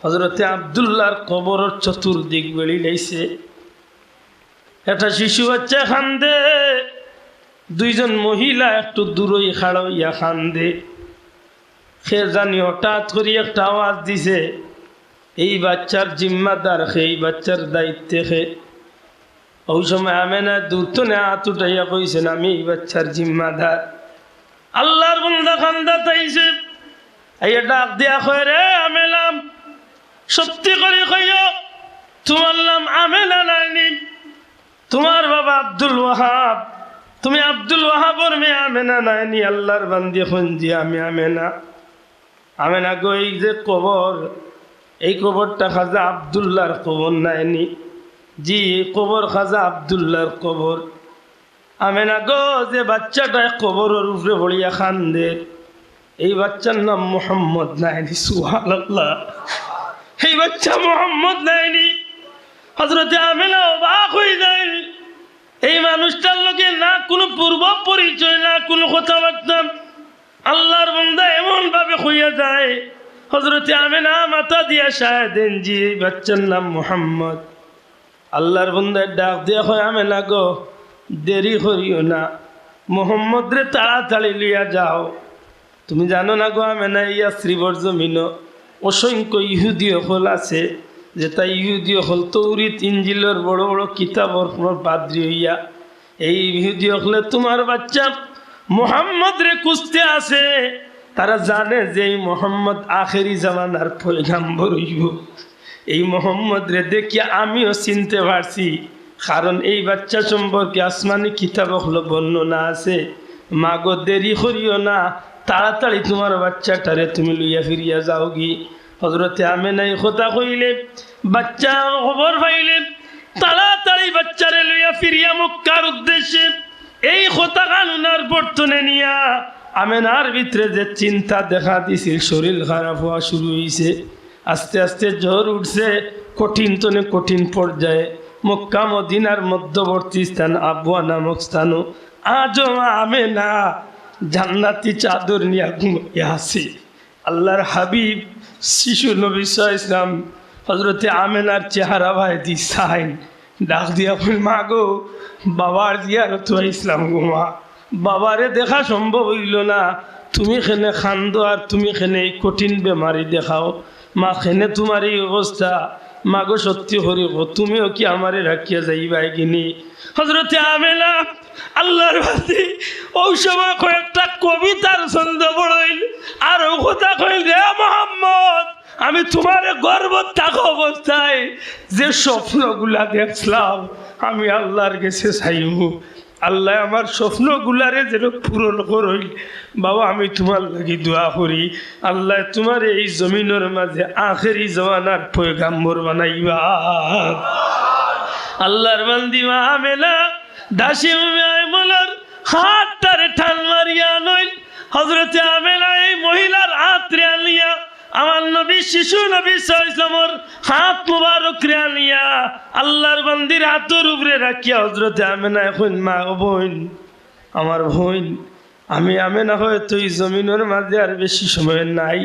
হযরতে আব্দুল্লাহর কবরের চতুর্দিক বেড়ি লাইছে। একটা শিশু বাচ্চা কান্দে, 2 জন মহিলা একটু দূরই খাড়া হইয়া কান্দে। সে জানি হঠাৎ করে একটা আওয়াজ দিছে, এই বাচ্চার জিম্মাদার খে, এই বাচ্চার দায়িত্বে খে। ওই সময় আমেনা দূর তনে হাত উঠাইয়া কইছেন আমি এই বাচ্চার জিম্মাদার। আল্লাহর বান্দা কান্দা তাইছে, আইয়া ডাক দিয়া কয় রে আমেলাম সত্যি করে কইও তোমার নাম আমেনা নাইনি, তোমার বাবা আব্দুল ওয়াহাব, তুমি আব্দুল ওয়াহাবর মেয়ে আমেনা নাইনি? আল্লাহর বান্দি খঞ্জি আমি আমেনা। আমেনা গো এই যে কবর, এই কবরটা খাজা আব্দুল্লাহর কবর নাইনি? জি এই কবর খাজা আব্দুল্লাহর কবর। আমেনা গো যে বাচ্চাটা কবরের উপরে পড়িয়া কান্দে এই বাচ্চার নাম মুহাম্মদ নাইনি। সুবহানাল্লাহ। এই বাচ্চা মুহাম্মদ নাইনি। হযরতে আমেনা অবাক হয়ে যায়, এই মানুষটার লোকে না কোনো পূর্ব পরিচয় না কোনো কথাবার্তা। আল্লাহর বান্দা এমন ভাবে হইয়া যায়, হযরতে আমেনা মাথা দিয়া শাহাদাত দেন জি এই বাচ্চার নাম মুহাম্মদ। আল্লাহর বান্দা ডাক দিয়া কয় আমেনা গো দেরি করিও না, মুহাম্মদ রে তাড়াতাড়ি লিয়া যাও। তুমি জানো না গো আমেনা ইয়াসরিবর জমিন অসংখ্য ইহুদি হল আছে, যে তাই ইহুদি হল তৌরিত ইঞ্জিলের বড় বড় কিতাবর পাদ্রী হইয়া এই ইহুদি হলে তোমার বাচ্চা মুহাম্মদ রে খুঁজতে আসে। তারা জানে যে এই মুহাম্মদ আখেরি জামানার পয়গাম্বর হইব। এই মুহাম্মদ রে দেখিয়া আমিও চিনতে পারছি, কারণ এই বাচ্চা সম্পর্কে আসমানি কিতাব হলো বর্ণনা আছে। মাগো দেরি করিও না, তাড়াতাড়ি তোমার বাচ্চাটারে তুমি লইয়া ফিরিয়া যাও গি। হযরতে আমেনা এই কথা কইলে বাচ্চা খবর পাইলে তাড়াতাড়ি বাচ্চারে লইয়া ফিরিয়া মক্কার উদ্দেশ্যে এই কথা কানুনার বর্তনে নিয়া আমেনার ভিতরে যে চিন্তা দেখা দিছিল, শরীর খারাপ হওয়া শুরু হয়েছে, আস্তে আস্তে জ্বর উঠছে, কঠিন তনে কঠিন পর্যায়ে মক্কা মদিনার মধ্যবর্তী স্থান আবওয়া নামক স্থানও আজও আমেনা জান্নাতি চাদর নিয়ে ঘুমিয়ে আছে। আল্লাহর হাবিব শিশু নবী সাল্লাল্লাহু আলাইহি ওয়াসাল্লাম হজরতে আমেনার চেহারা ভাই দিসাইন ডাক দিয়া কইল মা গো বাবার জিয়ারত ইসলাম গো মা বাবারে দেখা সম্ভব হইল না তুমি খেনে খান্দো আর তুমি খেনে এই কঠিন বেমারি দেখাও মা খেনে তোমার এই অবস্থা মা গো সত্যি হরি গো তুমিও কি আমারে রাখিয়া যাইবাই কিনি হজরতে আমেনা আল্লাহর বাতি ওই সময় কয়েকটা কবিতার ছন্দ পড়ইল আর ও কথা কইল রে মোহাম্মদ আমি তোমার গর্ব থাকা অবস্থায় যে স্বপ্নগুলা দেখলাম আমি আল্লাহর কাছে চাইমু আল্লাহ আমার স্বপ্নগুলারে যেন পূরণ করই বাবা আমি তোমার লাগি দোয়া করি আল্লাহ তোমার এই জমিনের মাঝে আখেরি জমানার পয়গাম্বর বানাইবা আল্লাহর বান্দি মা আমেনা দাসী আমেনার হাতটারে ঠান মারিয়া নইল হযরতে আমেনা এই মহিলার হাত রে আনিয়া আমার নবী শিশু নবী সাল্লাল্লাহু হাত মুবারক রে আনিয়া আল্লাহর বান্দির হাতের উপরে রাখিয়া হযরতে আমেনা এখন মা ও বোন আমার বোন আমি আমেনা হয়তো এই জমিনের মাঝে আর বেশি সময় নাই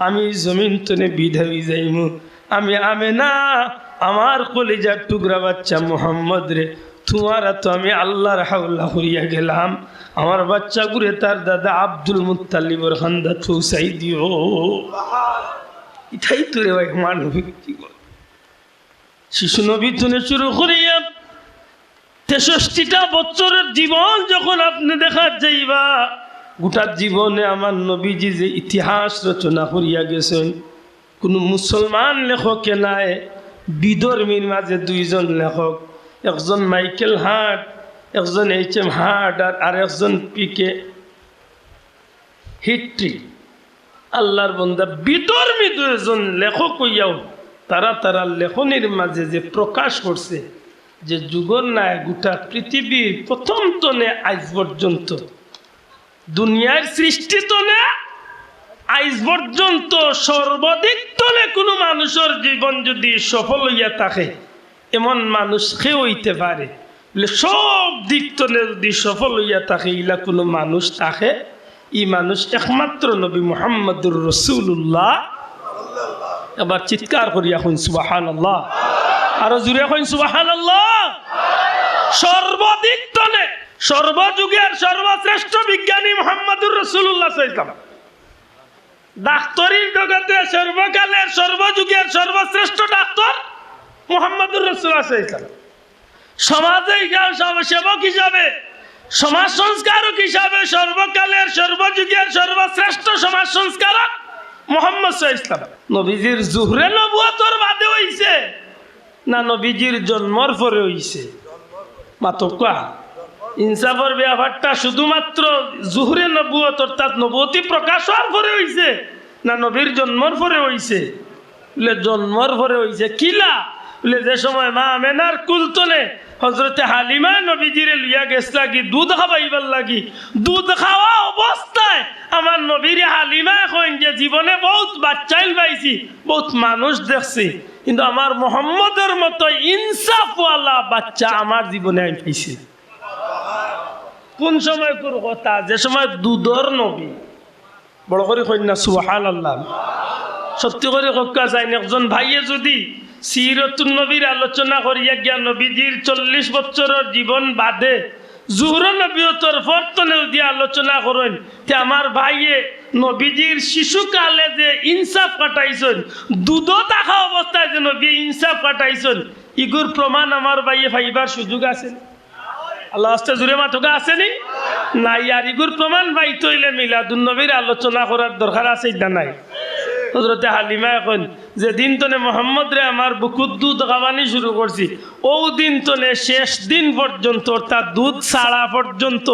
আমি জমিন তনে বিদায় হয়ে যাইমু আমি আমেনা আমার কলিজার টুকরা বাচ্চা মোহাম্মদ রে তোমার তো আমি আল্লাহর হাওলা হইয়া গেলাম আমার বাচ্চা গুরে তার দাদা আব্দুল মুত্তালিবর খান্দা পৌঁছাই দিও এটাই তো রে ভাই মানবিক জীবন শিশু নবী তুনে শুরু করিয়া 63টা বছরের জীবন যখন আপনি দেখার যাইবা গোটা জীবনে আমার নবীজি যে ইতিহাস রচনা করিয়া গেছেন কোনো মুসলমান লেখকে নাই বিধর্মীর মাঝে দুইজন লেখক একজন মাইকেল হার্ট একজন HM হার্ট আর একজন PK হিট্রি আল্লাহর বান্দা বিধর্মী দুইজন লেখক হইয়াও তারা লেখনির মাঝে যে প্রকাশ করছে যে যুগর নাই গোটা পৃথিবীর প্রথম তনে আজ পর্যন্ত দুনিয়ার সৃষ্টি তনে আজ পর্যন্ত সর্বাধিক তলে কোনো মানুষের জীবন যদি সফল হইয়া থাকে এমন মানুষ কেউ হইতে পারে বলে সব দিক তলে যদি সফল হইয়া থাকে ইলা কোনো মানুষ থাকে এই মানুষ একমাত্র নবী মুহাম্মদুর রাসূলুল্লাহ এবার চিৎকার করি এখন সুবহানাল্লাহ আরো জোরে এখন সুবহানাল্লাহ সর্বাধিক তলে সর্বযুগের সর্বশ্রেষ্ঠ বিজ্ঞানী মুহাম্মদুর রাসূলুল্লাহ সাল্লাল্লাহু আলাইহি ওয়াসাল্লাম ডাক্তারির জগতে সর্বকালের সর্বযুগের সর্বশ্রেষ্ঠ ডাক্তার মুহাম্মদুর রাসূলুল্লাহ সাল্লাল্লাহু আলাইহি ওয়াসাল্লাম সমাজে সেবক হিসাবে সমাজ সংস্কারক হিসাবে সর্বকালের সর্বযুগের সর্বশ্রেষ্ঠ সমাজ সংস্কারক মুহাম্মদ সাল্লাল্লাহু আলাইহি ওয়াসাল্লাম নবীজির জুহরে নবুয়তর বাদে হইছে না নবীজির জন্মর পরে হইছে মাতকা ইনসাফের ব্যাপারটা শুধুমাত্র জুহরে নবুয়ত অর্থাৎ নবুয়তি প্রকাশ হওয়ার পরে হইছে না নবীর জন্মর পরে হইছে বলে জন্মর পরে হইছে কিলা বলে যে সময় মা আমেনার কুলতনে হযরতে হালিমা নবীজিরে লইয়া গেছ লাগি দুধ খাওয়াইবার লাগি দুধ খাওয়া অবস্থায় আমার নবীরে হালিমা কইন যে জীবনে বহুত বাচ্চাইল পাইছি বহুত মানুষ দেখছি কিন্তু আমার মুহাম্মদের মতো ইনসাফওয়ালা বাচ্চা আমার জীবনে আমি পাইছি কোন সময় কোন কথা যে সময় দুধর নবী বড় করে কইন না সুবহানাল্লাহ সত্যি করে কক্কা যায় একজন ভাইয়ে যদি সিরাতুন নবীর আলোচনা করিয়া গিয়া নবীজির 40 বছরের জীবন বাদে জুহর নবীয়তর ফরতনে দিয়ে আলোচনা করেন তে আমার ভাইয়ে নবীজির শিশুকালে যে ইনসাফ কাটাইছেন দুধ থাকা অবস্থায় যে নবী ইনসাফ কাটাইছেন ইগুর প্রমাণ আমার ভাইয়ে পাইবার সুযোগ আছে আল্লাহ আস্তে জুড়ে মাথকা আসেনি নাই আর ইগুর প্রমাণ ভাই তৈলে মিলাদুন নবীর আলোচনা করার দরকার আছে না নাই হযরতে হালিমা এখন যে দিন তনে মোহাম্মদ রে আমার বুকুত দুধ খাওয়ানি শুরু করছি ও দিন তনে শেষ দিন পর্যন্ত অর্থাৎ দুধ ছাড়া পর্যন্ত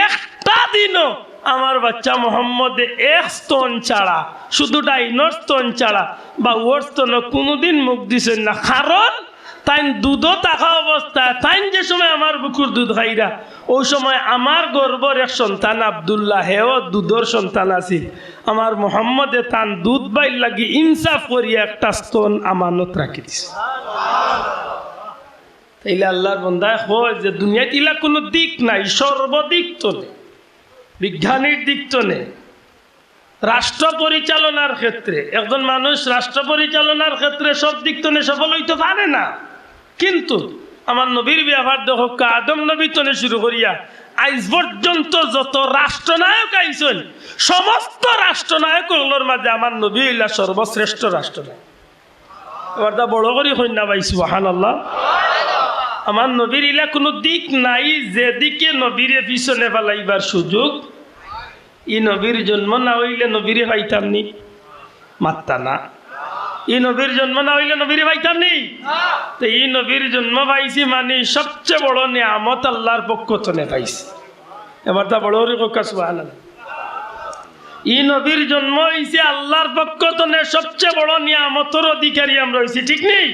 একটা দিনও আমার বাচ্চা মোহাম্মদে এক স্তন ছাড়া শুধু ডাইনর স্তন ছাড়া বা ওর স্তন কোনোদিন মুখ দিছেন না কারণ তাই দুধও থাকা অবস্থায় তাই যে সময় আমার বুকুর দুধ খাইরা ওই সময় আমার গর্বর এক সন্তান আব্দুল্লাহ হেও দুধর সন্তান আছিল আমার মোহাম্মদে তান দুধ বাইর লাগি ইনসাফ করিয়া একটা স্তন আমানত রাখি দিছে তাইলে আল্লাহর বান্দায় হয় যে দুনিয়াতে ইলা কোনো দিক নাই সর্বদিক তলে বিজ্ঞানীর দিক তলে রাষ্ট্র পরিচালনার ক্ষেত্রে একজন মানুষ রাষ্ট্র পরিচালনার ক্ষেত্রে সব দিক থেকে সফল হইতে পারে না, কিন্তু আমার নবীর ব্যবহার দেখো, আদম নবী তনে শুরু করিয়া আজ পর্যন্ত যত রাষ্ট্রনায়ক আইছেন সমস্ত রাষ্ট্রনায়কগুলোর মাঝে আমার নবী হইলা সর্বশ্রেষ্ঠ রাষ্ট্রনায়ক। এবার তা বড় করি কন্যা ভাই সুবহানাল্লাহ। আমার নবীর ইলা কোনো দিক নাই যেদিকে নবীরে পিছনে ফেলাইবার সুযোগ। ই নবীর জন্ম না হইলে নবীরে পাইতাম নি, মাত্তা না। ই নবীর জন্ম না হইলে নবীরে পাইতাম নি। তো এই নবীর জন্ম পাইছি মানে সবচেয়ে বড় নিয়ামত আল্লাহর পক্ষ থেকে পাইছি। এবার তা বড় কথা সুবহানাল্লাহ। ই নবীর জন্ম হইছে আল্লাহর পক্ষ থেকে সবচেয়ে বড় নিয়ামতের অধিকারী আমরা হইছি, ঠিক নেই?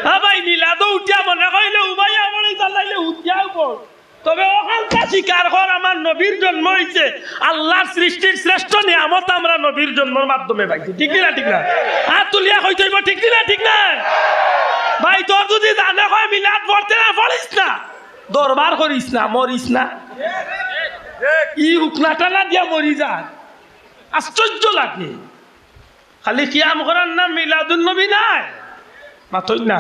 হ্যাঁ ভাই, মিলাদও উঠিয়া মনে কইলে উবাই আমার চালাইলে উঠিয়াও পড়, তবে ওখানটা স্বীকার কর আমার নবীর জন্ম হইছে আল্লাহর সৃষ্টির শ্রেষ্ঠ নিয়ামত আমরা নবীর জন্মের মাধ্যমে পাইছি, ঠিক না? ঠিক না? হাত তুলিয়া কইতে হইব, ঠিক না? ঠিক না ভাই? তোর যদি জানে হয় মিলাদ পড়তে না পড়িস না, দরবার করিস না, মরিস না, ই উকনাটা না দিয়া মরি যা, আশ্চর্য লাগে। খালি কিয়াম করার নাম মিলাদুন নবী নাই, মাতই না।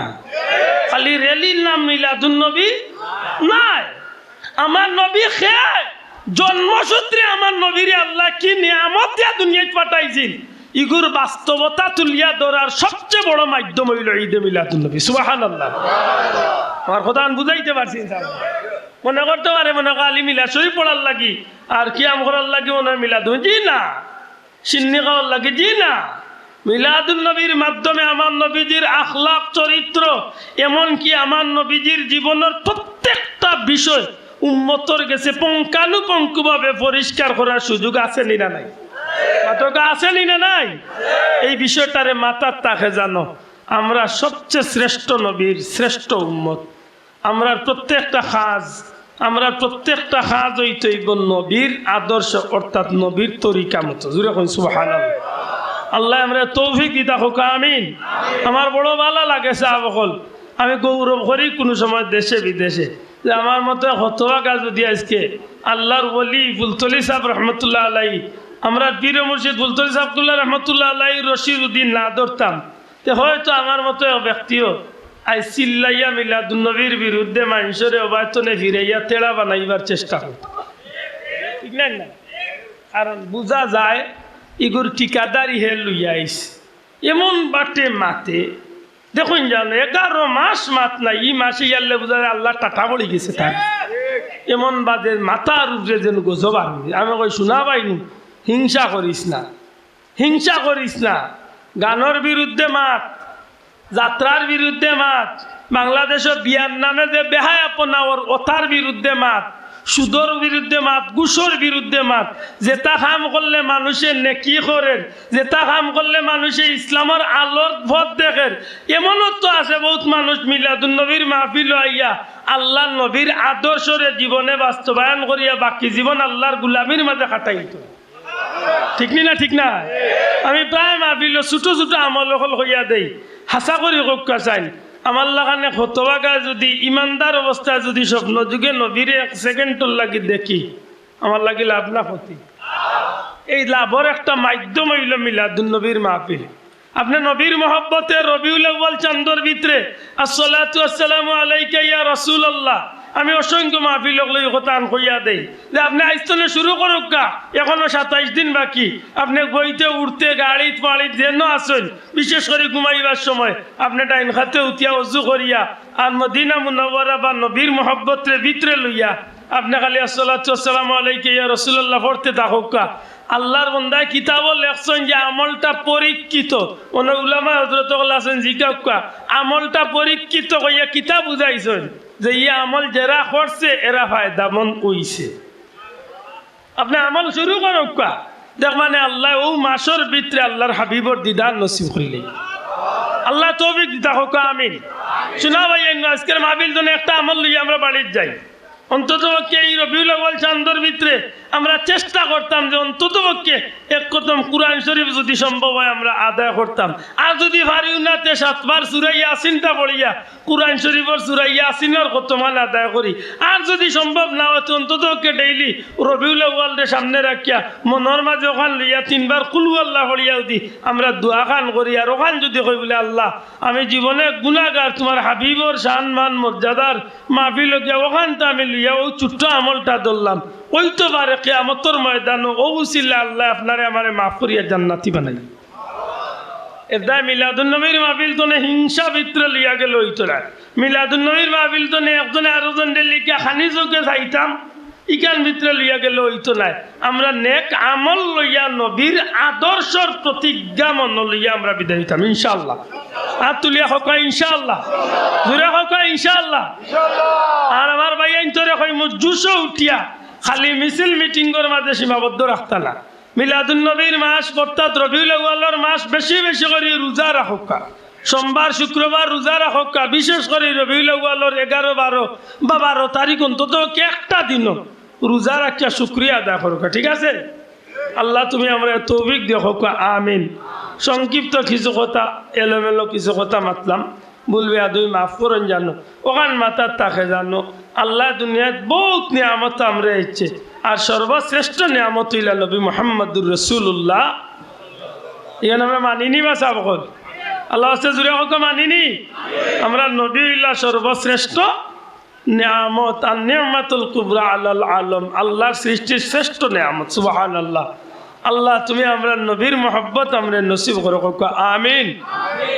খালি রেলির নাম মিলাদুন নবী নাই। আমার নবী খেয়ে জন্মসূত্রে আমার নবীরে আল্লাহ কি নিয়ামত দিয়া দুনিয়ায় পাঠাইছিল, ইগুর বাস্তবতা তুলিয়া ধরার সবচেয়ে বড় মাধ্যম হইল ঈদে মিলাদুন নবী। সুবহানাল্লাহ। আমার কথা বুঝাইতে পারছি? মনে করতে পারে মনে কর আলী মিলাদ শরীফ পড়ার লাগি আর কিয়াম করার লাগি মনে হয় মিলাদুন, জি না। সিন্নি খাওয়ার লাগে, জি না। মিলাদুন নবীর মাধ্যমে আমার নবীজির আখলাক, চরিত্র, এমনকি আমার নবীজির জীবনের প্রত্যেকটা বিষয় উম্মতর কাছে পুঙ্খানুপুঙ্খভাবে পরিষ্কার করার সুযোগ আছে নি না নাই? আছে নি না নাই? এই বিষয়টারে মাথার তাকে জানো, আমরা সবচেয়ে শ্রেষ্ঠ নবীর শ্রেষ্ঠ উম্মত। আমরা প্রত্যেকটা কাজ হইতে হইব নবীর আদর্শ, অর্থাৎ নবীর তরিকা মতো। জুড়ে কোন সুবহানাল্লাহ। আল্লাহ আমরা তৌফিক দিতা হোক, আমিন। আমার বড় ভালো লাগে সাহাবকল, আমি গৌরব করি কোনো সময় দেশে বিদেশে যে আমার মতো হতভাগা যদি আজকে আল্লাহর ওলি ফুলতলি সাহেব রহমতুল্লাহ আলাই, আমরা পীর মুর্শিদ ফুলতলি সাহেবুল্লাহ রহমতুল্লাহ আলাই রশিদ উদ্দিন না ধরতাম, তো হয়তো আমার মতো ব্যক্তিও আই চিল্লাইয়া মিলাদুন নবীর বিরুদ্ধে মানুষের অবায়তনে ফিরাইয়া তেড়া বানাইবার চেষ্টা করত, ঠিক না? কারণ বোঝা যায় ইগুর ঠিকাদারি হে লইয়া আইস এমন বাটে মাতে। দেখুন জানো 11 মাস মাত নাই, ই মাসে ইয়ারলে বোঝা যায় আল্লাহ টাটা পড়ে গেছে তার। এমন বাদে মাথার উপরে যেন গজব আনবি। আমি কই শোনা পাইনি, হিংসা করিস না, হিংসা করিস না। গানের বিরুদ্ধে মাত, যাত্রার বিরুদ্ধে মাত, বাংলাদেশের বিয়ার নামে যে বেহায়াপনা ওর ওথার বিরুদ্ধে মাত, সুদর বিরুদ্ধে মাত, ঘুষের বিরুদ্ধে মাত। যেটা কাম করলে মানুষে নেকি করেন, যেটা কাম করলে মানুষে ইসলামের আলোর পথ দেখেন। এমনও তো আছে বহুত মানুষ মিলাদুন নবীর মাহফিল আইয়া আল্লাহ নবীর আদর্শরে জীবনে বাস্তবায়ন করিয়া বাকি জীবন আল্লাহর গুলামির মাঝে কাটাইত, ঠিক না? ঠিক না? আমি প্রায় মাহফিল ছোট ছোট আমল হইয়া দেই, হাসা করি কক্কা চাই আমার লাগানে হতবাগা যদি ইমানদার অবস্থায় যদি স্বপ্ন যুগে নবীরে 1 সেকেন্ডর লাগি দেখি, আমার লাগি লাভ না ক্ষতি। এই লাভের একটা মাধ্যম হইল মিলাদুন নবীর মাহফিল। আপনি নবীর মহব্বতে রবিউল আউয়াল চাঁদর ভিতরে আসসালাতু আসসালামু আলাইকা ইয়া রাসূলুল্লাহ, আমি অসংখ্য মাহফিল লই কথা আন কইয়া দেই যে আপনি আইস্তনে শুরু করুক গা, এখনো 27 দিন বাকি। আপনি বইতে উঠতে গাড়িত পাড়িত যেন আসেন, বিশেষ করে ঘুমাইবার সময় আপনি ডাইন খাতে উঠিয়া অজু করিয়া আর মদিনা মুনাওয়ারা বা নবীর মহব্বতের ভিতরে লইয়া আপনি খালি আসসালাতু আসসালামু আলাইকা ইয়া রাসূলুল্লাহ পড়তে থাকুক। আল্লাহর বন্দায় কিতাব লেখছেন যে আমলটা পরীক্ষিত। অনেক উলামা হযরত আছেন জিজ্ঞাসা আমলটা পরীক্ষিত হইয়া কিতাব বুঝাইছেন যে ইয়া আমল যারা করছে এরা ফায়দামন্দ হইছে। আপনি আমল শুরু করুক, দেখ মানে আল্লাহ ও মাসের ভিতরে আল্লাহর হাবিবর দিদার নসিব করিলে আল্লাহ তৌফিক দিতা হোক, আমিন। শোনা ভাই, আজকের মাহফিল জন্য একটা আমল লইয়া আমরা বাড়ির যাই। অন্তত পক্ষে এই রবিউল আউয়াল চাঁদর ভিতরে আমরা চেষ্টা করতাম যে অন্তত পক্ষে এক কদম কুরআন শরীফ যদি সম্ভব হয় আমরা আদায় করতাম। আর যদি পারিও না তে 7 বার সূরা ইয়াসিনটা পড়িয়া কুরআন শরীফের সূরা ইয়াসিনের খতমান আদায় করি। আর যদি সম্ভব না হয় তো অন্তত পক্ষে ডেইলি রবিউল আউয়ালকে সামনে রাখিয়া মনের মাঝে ওখান লইয়া 3 বার কুল আল্লাহ পড়িয়াও দি আমরা দোয়া খান করি। আর ওখান যদি কই বলে আল্লাহ আমি জীবনে গুনাহগার, তোমার হাবিবর সম্মান মর্যাদার মাহফিল গিয়া ওখান তো আমি লইয়া ওই ছোট্ট আমলটা ধরলাম, ওই তো পারে কিয়ামতের ময়দান ও উসিলা আল্লাহ আপনারে আমারে মাফ করিয়া জান্নাতি বানাই। এদা মিলাদুন নবীর মাহফিল তো হিংসা ভিতরে লিয়া গেল হইতো না। মিলাদুন নবীর মাহফিল তো একজনে আরেকজন লিখা খানি চোখে চাইতাম ইকান ভিতরে লইয়া গেল হইতো না। আমরা নেক আমল লইয়া নবীর আদর্শর প্রতিজ্ঞা মন লইয়া আমরা বিদায় হইতাম ইনশাআল্লাহ। আর তুলিয়া হক ইনশাআল্লাহ, জোরে হক ইনশাআল্লাহ। আর আমার ভাই আইনতরে কই জুসও উঠিয়া খালি মিছিল মিটিংয়ের মাঝে সীমাবদ্ধ রাখতা না। মিলাদুন নবীর মাস অর্থাৎ রবিউল আউয়ালের মাস বেশি বেশি করে রোজা রাখা, সোমবার শুক্রবার রোজা রাখা, বিশেষ করে রবিউল আউয়ালের 11, 12 বা 12 তারিখ অন্তত একটা দিন রোজা রাখিয়া শুকরিয়া আদায় করুক। ঠিক আছে? আল্লাহ তুমি আমরা তৌফিক দিও, আমিন। সংক্ষিপ্ত কিছু কথা এলোমেলো কিছু কথা মাতলাম, বলবে আদুই মাফ করেন জানো, ওখান মাতার তাকে জানো আল্লাহ দুনিয়াত বহুত নিয়ামত আমরা ইচ্ছে। আর সর্বশ্রেষ্ঠ নিয়ামত হইলা নবী মুহাম্মদুর রাসূলুল্লাহ। এখানে আমরা মানিনি বা সাবকল আল্লাহ আস্তে জুড়ে হোক মানিনি। আমরা নবী হইলা সর্বশ্রেষ্ঠ নিয়ামত, আর নিয়ামাতুল কুবরা আলাল আলম, আল্লাহর সৃষ্টির শ্রেষ্ঠ নিয়ামত। সুবহানাল্লাহ। আল্লাহ তুমি আমরা নবীর মহব্বত আমরা নসিব করো, আমিন।